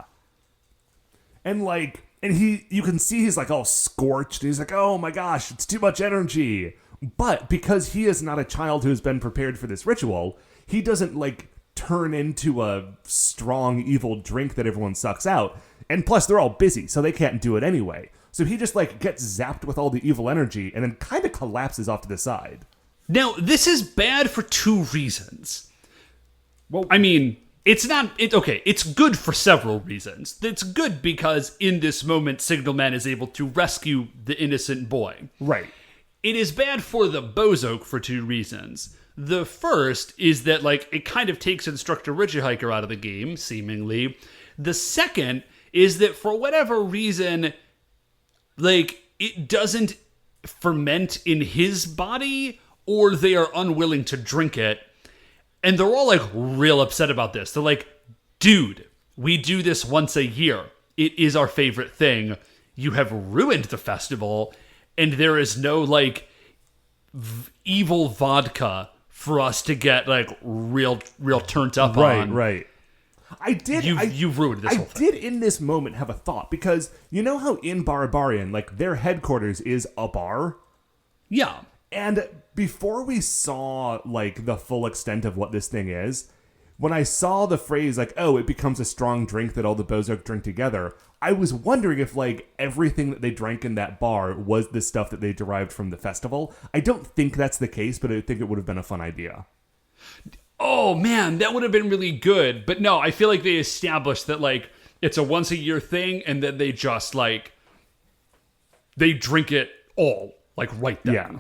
And, like, you can see he's, like, all scorched. He's like, oh my gosh, it's too much energy. But because he is not a child who has been prepared for this ritual, he doesn't, like, turn into a strong evil drink that everyone sucks out. And plus, they're all busy, so they can't do it anyway. So he just, like, gets zapped with all the evil energy and then kind of collapses off to the side. Now, this is bad for 2 reasons. Well, I mean, it's good for several reasons. It's good because in this moment, Signalman is able to rescue the innocent boy. Right. It is bad for the Bozok for 2 reasons. The first is that, like, it kind of takes Instructor Richie Hiker out of the game, seemingly. The second is that for whatever reason, like, it doesn't ferment in his body, or they are unwilling to drink it. And they're all, like, real upset about this. They're like, dude, we do this once a year. It is our favorite thing. You have ruined the festival, and there is no, like, evil vodka for us to get, like, real turned up on. Right. You've ruined this whole thing. I did in this moment have a thought, because you know how in Barbarian, like, their headquarters is a bar? Yeah. And before we saw, like, the full extent of what this thing is, when I saw the phrase, like, oh, it becomes a strong drink that all the Bozok drink together, I was wondering if, like, everything that they drank in that bar was the stuff that they derived from the festival. I don't think that's the case, but I think it would have been a fun idea. Oh, man, that would have been really good. But no, I feel like they established that, like, it's a once-a-year thing, and then they just, like, they drink it all, like, right then. Yeah.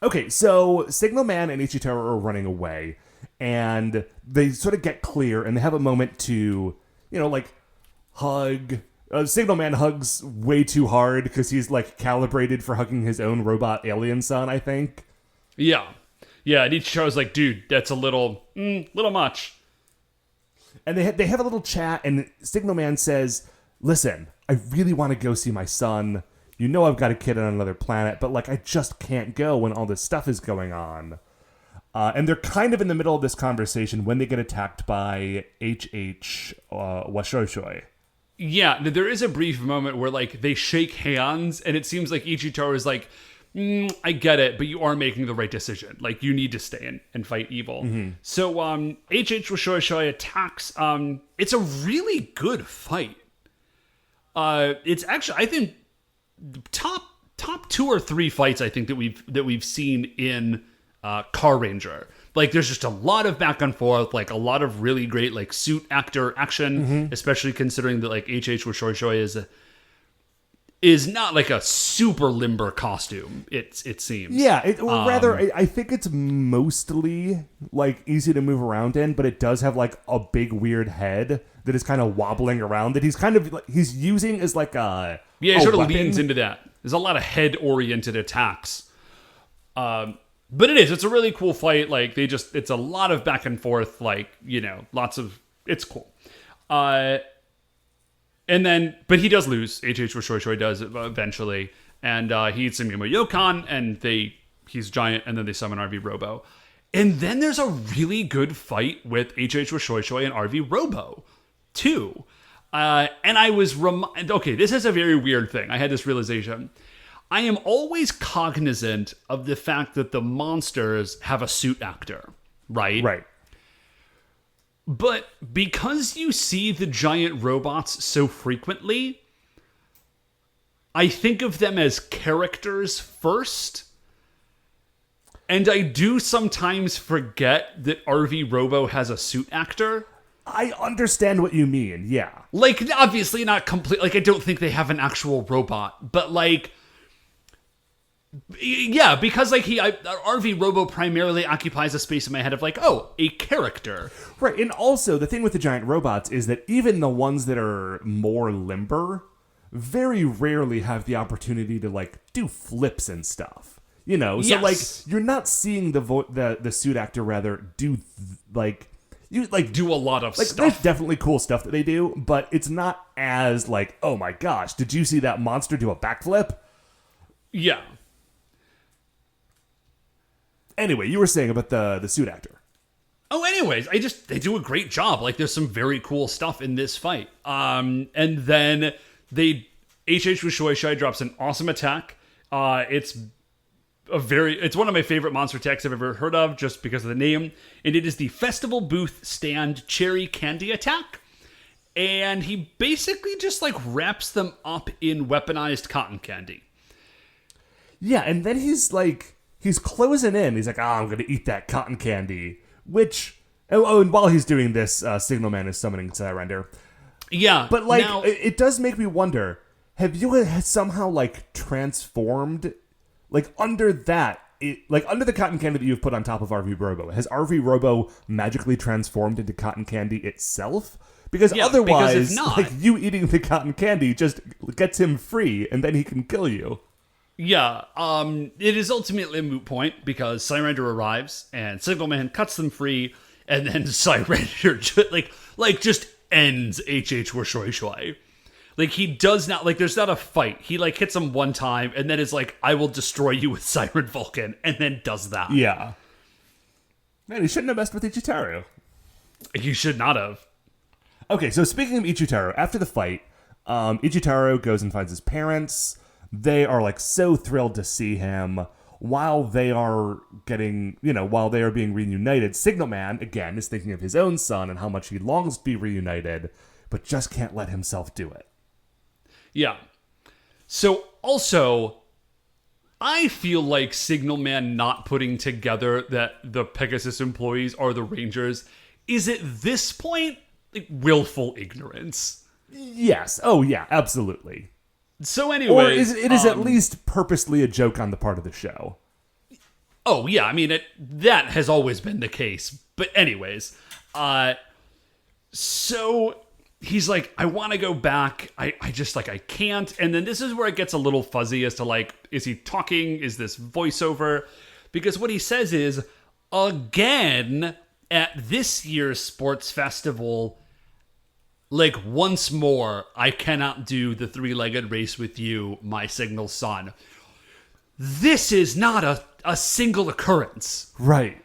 Okay, so Signalman and Ichitaro are running away, and they sort of get clear, and they have a moment to, you know, like, hug. Signalman hugs way too hard because he's, like, calibrated for hugging his own robot alien son, I think. Yeah. Yeah, and Ichitaro's like, dude, that's a little much. And they have a little chat, and Signalman says, listen, I really want to go see my son. You know I've got a kid on another planet, but, like, I just can't go when all this stuff is going on. And they're kind of in the middle of this conversation when they get attacked by HH Washoshoi. Yeah, there is a brief moment where, like, they shake hands, and it seems like Ichitaro is like, I get it, but you are making the right decision. Like, you need to stay and fight evil. Mm-hmm. So, HH Washoshoi attacks. It's a really good fight. It's actually, I think, top 2 or 3 fights I think that we've seen in Carranger. Like, there's just a lot of back and forth, like a lot of really great, like, suit actor action, especially considering that, like, HH Washoshoi is not like a super limber costume. It seems. Yeah, I think it's mostly, like, easy to move around in, but it does have, like, a big weird head that is kind of wobbling around that he's using as, like, a yeah, it sort of weapon. leans into that. There's a lot of head-oriented attacks. But it's a really cool fight. Like, it's a lot of back and forth, like, you know, it's cool. And then, but he does lose. HH Washoshoi does eventually. And he eats some Yokan, and he's giant, and then they summon RV Robo. And then there's a really good fight with HH Washoshoi and RV Robo, too. And I was okay, this is a very weird thing. I had this realization. I am always cognizant of the fact that the monsters have a suit actor, right? Right. But because you see the giant robots so frequently, I think of them as characters first. And I do sometimes forget that RV Robo has a suit actor. I understand what you mean, yeah. Like, obviously not complete. Like, I don't think they have an actual robot. But, like, yeah, because, like, RV Robo primarily occupies a space in my head of, like, oh, a character. Right, and also, the thing with the giant robots is that even the ones that are more limber very rarely have the opportunity to, like, do flips and stuff. You know? So, yes. like, you're not seeing the suit actor, rather, do, like... You, like, do a lot of like, stuff. There's definitely cool stuff that they do, but it's not as, like, oh my gosh, did you see that monster do a backflip? Yeah. Anyway, you were saying about the suit actor. Oh, anyways, they do a great job. Like, there's some very cool stuff in this fight. And then HH Washoshoi drops an awesome attack. It's one of my favorite monster attacks I've ever heard of, just because of the name. And it is the Festival Booth Stand Cherry Candy attack. And he basically just, like, wraps them up in weaponized cotton candy. Yeah, and then he's closing in. He's like, I'm going to eat that cotton candy. Which, and while he's doing this, Signalman is summoning Carranger. Yeah. But, like, it does make me wonder, have you somehow, like, transformed, like, under that, under the cotton candy that you've put on top of RV Robo, has RV Robo magically transformed into cotton candy itself? Because otherwise, because if not, like, you eating the cotton candy just gets him free, and then he can kill you. Yeah, it is ultimately a moot point because Carranger arrives and Signalman cuts them free, and then Carranger just ends H.H. Shui. Like, he does not, like, there's not a fight. He, like, hits him one time and then is like, I will destroy you with Siren Vulcan, and then does that. Yeah. Man, he shouldn't have messed with Ichitaro. You should not have. Okay, so speaking of Ichitaro, after the fight, Ichitaro goes and finds his parents. They are, like, so thrilled to see him. While they are being reunited, Signalman, again, is thinking of his own son and how much he longs to be reunited, but just can't let himself do it. Yeah. So, also, I feel like Signalman not putting together that the Pegasus employees are the Rangers is at this point, like, willful ignorance. Yes. Oh, yeah, absolutely. So anyway, or it is at least purposely a joke on the part of the show. Oh yeah, I mean that has always been the case. But anyways, so he's like, I want to go back. I just like I can't. And then this is where it gets a little fuzzy as to like, is he talking? Is this voiceover? Because what he says is, again at this year's sports festival. Like, once more, I cannot do the three-legged race with you, my Signal son. This is not a single occurrence. Right.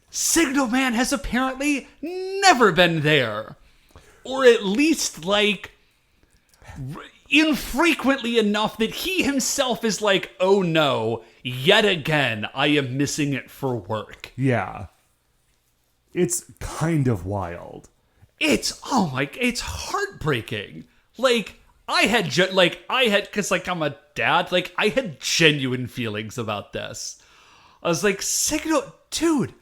Signalman has apparently never been there. Or at least, like, infrequently enough that he himself is like, oh no, yet again, I am missing it for work. Yeah. It's kind of wild. It's heartbreaking. Like, cause like I'm a dad, like I had genuine feelings about this. I was like, Signal, dude,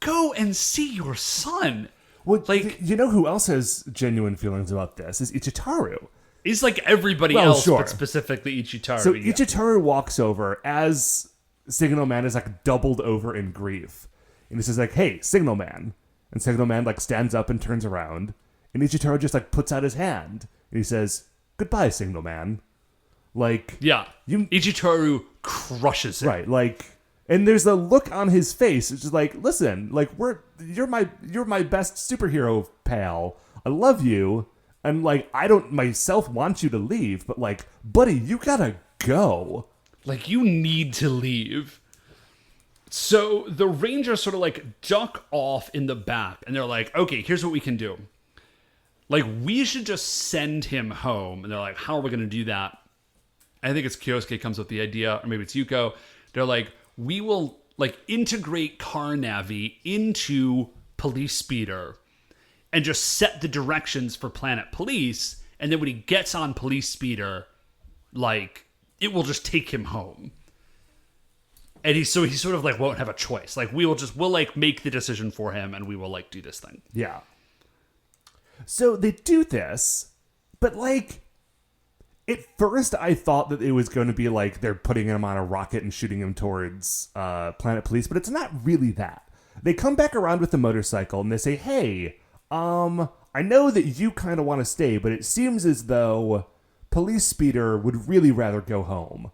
go and see your son. Well, like, you know who else has genuine feelings about this is Ichitaro. He's like everybody else, sure. But specifically Ichitaro. So yeah. Ichitaro walks over as Signalman is like doubled over in grief. And he says like, hey, Signalman. And Signalman like stands up and turns around, and Ichitaro just like puts out his hand, and he says, "Goodbye, Signalman." Like, yeah, Ichitaro crushes it, right? Like, and there's a look on his face, it's just like, listen, like you're my best superhero pal. I love you, and like I don't myself want you to leave, but like, buddy, you gotta go. Like, you need to leave. So the Rangers sort of like duck off in the back, and they're like, okay, here's what we can do. Like, we should just send him home. And they're like, how are we going to do that? I think it's Kyosuke comes up with the idea, or maybe it's Yuko. They're like, we will like integrate Carnavi into Police Speeder and just set the directions for Planet Police. And then when he gets on Police Speeder, like, it will just take him home. And he sort of like won't have a choice. Like, we'll like make the decision for him, and we will like do this thing. Yeah. So they do this, but like at first I thought that it was going to be like they're putting him on a rocket and shooting him towards Planet Police, but it's not really that. They come back around with the motorcycle and they say, "Hey, I know that you kind of want to stay, but it seems as though Police Speeder would really rather go home."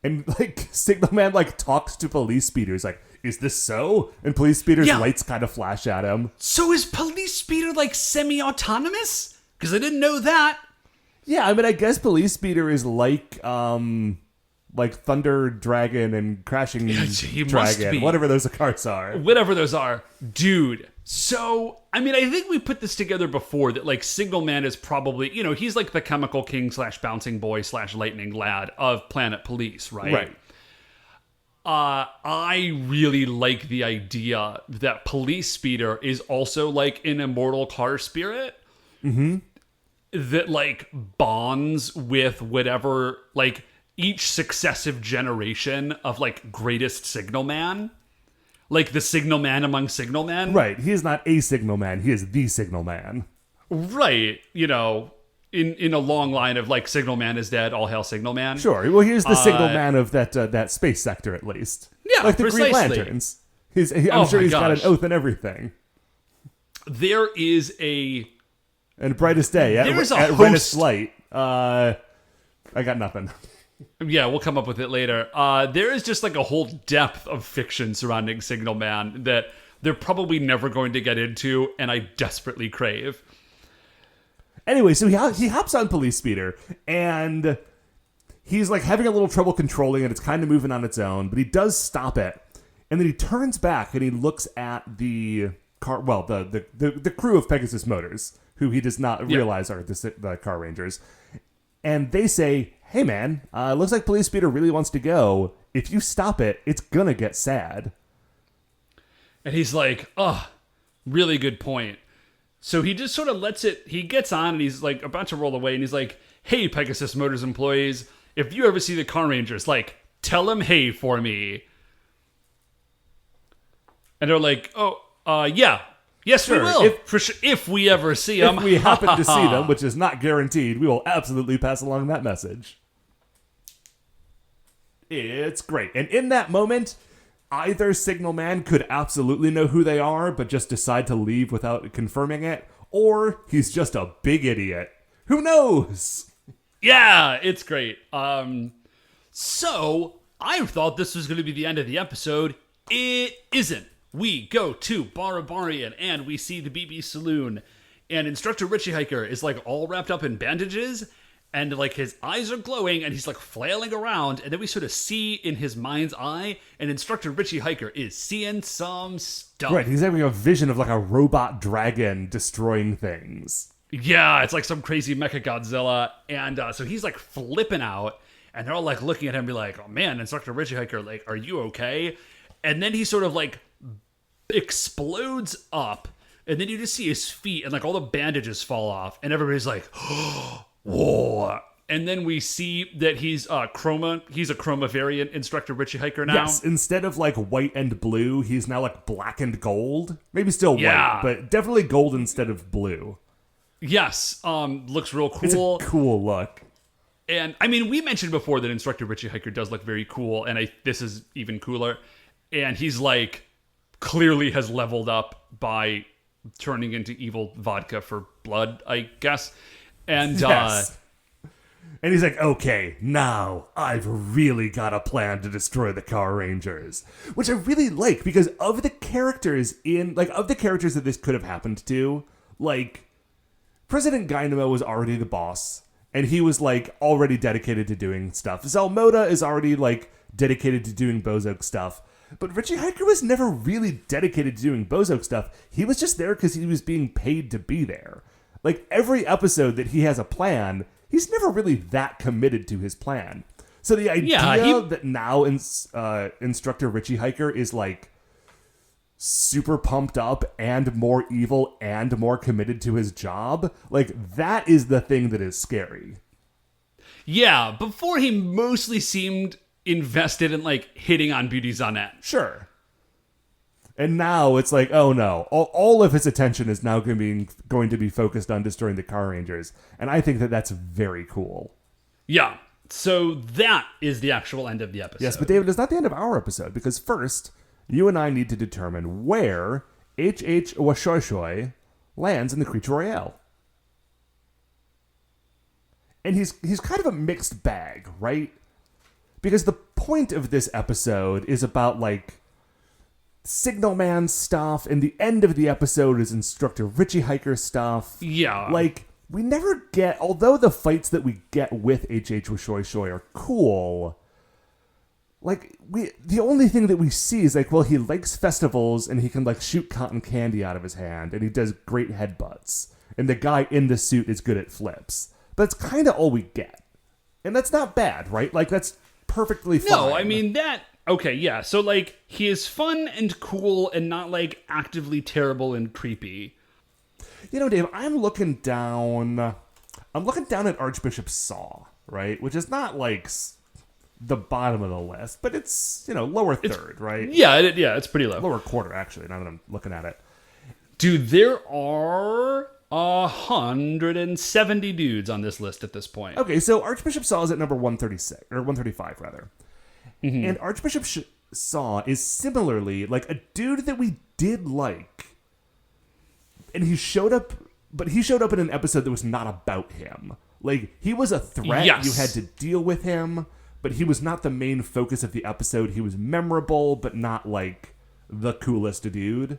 And, like, Signalman, like, talks to Police Speeder. He's like, is this so? And Police Speeder's lights kind of flash at him. So is Police Speeder, like, semi-autonomous? Because I didn't know that. Yeah, I mean, I guess Police Speeder is like Thunder Dragon and Crashing Dragon. Whatever those carts are. Whatever those are. Dude. So, I mean, I think we put this together before that, like, Signalman is probably, you know, he's like the Chemical King / Bouncing Boy / Lightning Lad of Planet Police, right? Right. I really like the idea that Police Speeder is also, like, an immortal car spirit. Mm-hmm. That, like, bonds with whatever, like, each successive generation of, like, greatest Signalman. Like the Signalman among Signalmen. Right. He is not a Signalman. He is the Signalman. Right. You know, in a long line of like Signalman is dead, all hail Signalman. Sure. Well, here's the Signalman of that space sector, at least. Yeah, like the precisely. Green Lanterns. I'm sure he's got an oath and everything. There is a... And Brightest Day. At Reddest Light. I got nothing. Yeah, we'll come up with it later. There is just like a whole depth of fiction surrounding Signalman that they're probably never going to get into, and I desperately crave. Anyway, so he hops on Police Speeder, and he's like having a little trouble controlling it. It's kind of moving on its own, but he does stop it. And then he turns back and he looks at the car, well, the crew of Pegasus Motors, who he does not realize are the Carrangers. And they say, hey man, looks like Police Speeder really wants to go. If you stop it, it's gonna get sad. And he's like, oh, really good point. So he just sort of lets it, he gets on and he's like about to roll away and he's like, hey, Pegasus Motors employees, if you ever see the Carrangers, like, tell them hey for me. And they're like, yeah. Yes, sure. We will. If we ever see them. If we happen to see them, which is not guaranteed, we will absolutely pass along that message. It's great. And in that moment, either Signalman could absolutely know who they are, but just decide to leave without confirming it, or he's just a big idiot. Who knows? Yeah, it's great. So, I thought this was going to be the end of the episode. It isn't. We go to Barabarian, and we see the BB Saloon, and Instructor Richie Hiker is, like, all wrapped up in bandages, and, like, his eyes are glowing, and he's, like, flailing around, and then we sort of see in his mind's eye, and Instructor Richie Hiker is seeing some stuff. Right, he's having a vision of, like, a robot dragon destroying things. Yeah, it's like some crazy Mechagodzilla, and so he's, like, flipping out, and they're all, like, looking at him and be like, oh, man, Instructor Richie Hiker, like, are you okay? And then he sort of, like, explodes up, and then you just see his feet, and, like, all the bandages fall off, and everybody's like, whoa. And then we see that he's a chroma variant Instructor Richie Hiker now. Yes, instead of, like, white and blue, he's now, like, black and gold. Maybe still white, but definitely gold instead of blue. Yes, looks real cool. It's a cool look. And, I mean, we mentioned before that Instructor Richie Hiker does look very cool, and this is even cooler. And he's, like, clearly has leveled up by turning into evil vodka for blood, I guess. And, yes. And he's like, okay, now I've really got a plan to destroy the Carrangers. Which I really like, because of the characters that this could have happened to, like, President Dynamo was already the boss, and he was, like, already dedicated to doing stuff. Zelmoda is already, like, dedicated to doing Bozoke stuff. But Richie Hiker was never really dedicated to doing Bozoke stuff. He was just there because he was being paid to be there. Like, every episode that he has a plan, he's never really that committed to his plan. So the idea that now Instructor Richie Hiker is, like, super pumped up and more evil and more committed to his job, like, that is the thing that is scary. Yeah, before he mostly seemed invested in, like, hitting on Beauty Zanette. Sure. And now it's like, oh no, all of his attention is now going to be focused on destroying the Carrangers. And I think that that's very cool. Yeah. So that is the actual end of the episode. Yes, but David, it's not the end of our episode, because first, you and I need to determine where H.H. Washoishoi lands in the Creature Royale. And he's kind of a mixed bag, right? Because the point of this episode is about, like, Signalman stuff, and the end of the episode is Instructor Richie Hiker stuff. Yeah. Like, we never get, although the fights that we get with H.H. Washoishoi are cool, like, the only thing that we see is, like, well, he likes festivals, and he can, like, shoot cotton candy out of his hand, and he does great headbutts. And the guy in the suit is good at flips. But that's kind of all we get. And that's not bad, right? Like, that's perfectly fine. No, I mean, okay, yeah. So, like, he is fun and cool and not, like, actively terrible and creepy. You know, Dave, I'm looking down at Archbishop Saw, right? Which is not, like, the bottom of the list, but it's, you know, lower third, right? Yeah, it's pretty low. Lower quarter, actually, now that I'm looking at it. Dude, there are 170 dudes on this list at this point. Okay, so Archbishop Saw is at number 136, or 135, rather. Mm-hmm. And Archbishop Saw is similarly, like, a dude that we did like. And he showed up in an episode that was not about him. Like, he was a threat. Yes. You had to deal with him, but he was not the main focus of the episode. He was memorable, but not, like, the coolest dude.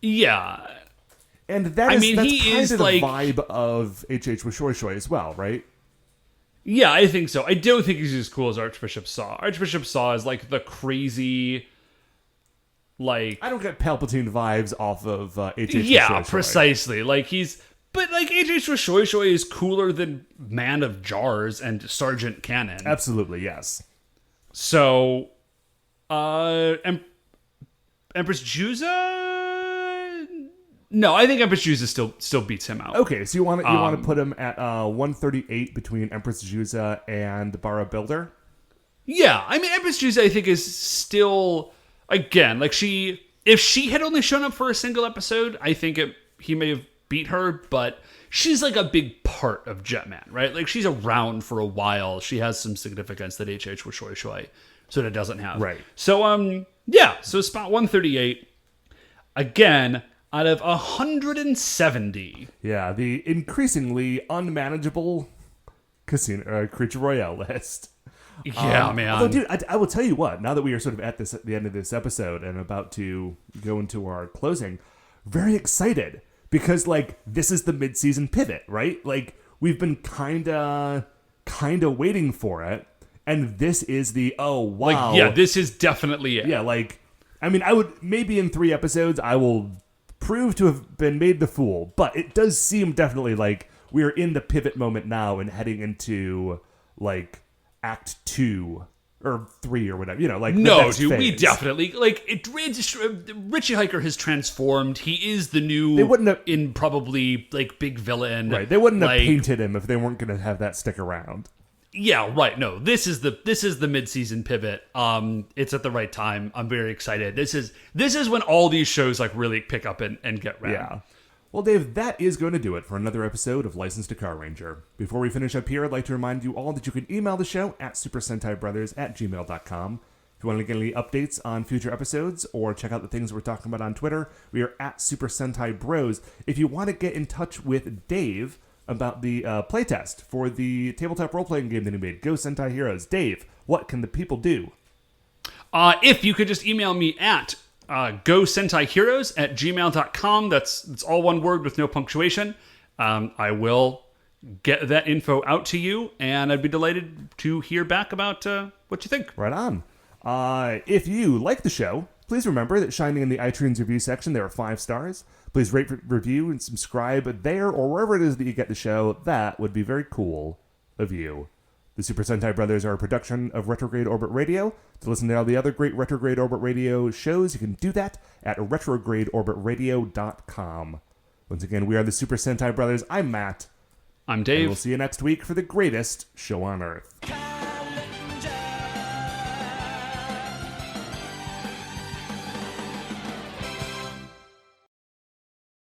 Yeah. And that's he kind is of the like vibe of H.H. with Shoi Shoi as well, right? Yeah, I think so. I don't think he's as cool as Archbishop Saw. Archbishop Saw is like the crazy, like I don't get Palpatine vibes off of H.H. with yeah, Shoi Shoi. precisely. Like but like H.H. with Shoi Shoi is cooler than Man of Jars and Sergeant Cannon. Absolutely, yes. So, Empress Juza. No, I think Empress Juza still beats him out. Okay, so you want to put him at 138 between Empress Juza and Bara Builder? Yeah, I mean Empress Juza I think is still again like if she had only shown up for a single episode, I think he may have beat her, but she's like a big part of Jetman, right? Like she's around for a while. She has some significance that HH with Shoi Shoi sort of doesn't have. Right. So so spot 138 again out of 170. Yeah, the increasingly unmanageable Creature Royale list. Yeah, man. Although, dude, I will tell you what. Now that we are sort of at the end of this episode and about to go into our closing, very excited because like this is the mid-season pivot, right? Like we've been kinda waiting for it, and this is the wow. Like yeah, this is definitely it. Yeah, like I mean, I would maybe in 3 episodes I will prove to have been made the fool, but it does seem definitely like we're in the pivot moment now and heading into like Act 2 or 3 or whatever, like no, dude, phase. we definitely like it. Richie Hiker has transformed. He is the new. They wouldn't have, in probably like big villain. Right, they wouldn't like, have painted him if they weren't going to have that stick around. Yeah, right. No, this is the mid-season pivot. It's at the right time. I'm very excited. This is when all these shows like really pick up and get rad. Yeah. Well, Dave, that is going to do it for another episode of Licensed to Carranger. Before we finish up here, I'd like to remind you all that you can email the show at supersentaibrothers@gmail.com. If you want to get any updates on future episodes or check out the things we're talking about on Twitter, we are at Super Sentai Bros. If you want to get in touch with Dave about the playtest for the tabletop role-playing game that he made, Go Sentai Heroes, Dave, what can the people do? If you could just email me at gosentaiheroes@gmail.com. That's all one word with no punctuation. I will get that info out to you, and I'd be delighted to hear back about what you think. Right on. If you like the show, please remember that shining in the iTunes review section, there are 5 stars. Please rate, review, and subscribe there or wherever it is that you get the show. That would be very cool of you. The Super Sentai Brothers are a production of Retrograde Orbit Radio. To listen to all the other great Retrograde Orbit Radio shows, you can do that at retrogradeorbitradio.com. Once again, we are the Super Sentai Brothers. I'm Matt. I'm Dave. And we'll see you next week for the greatest show on Earth.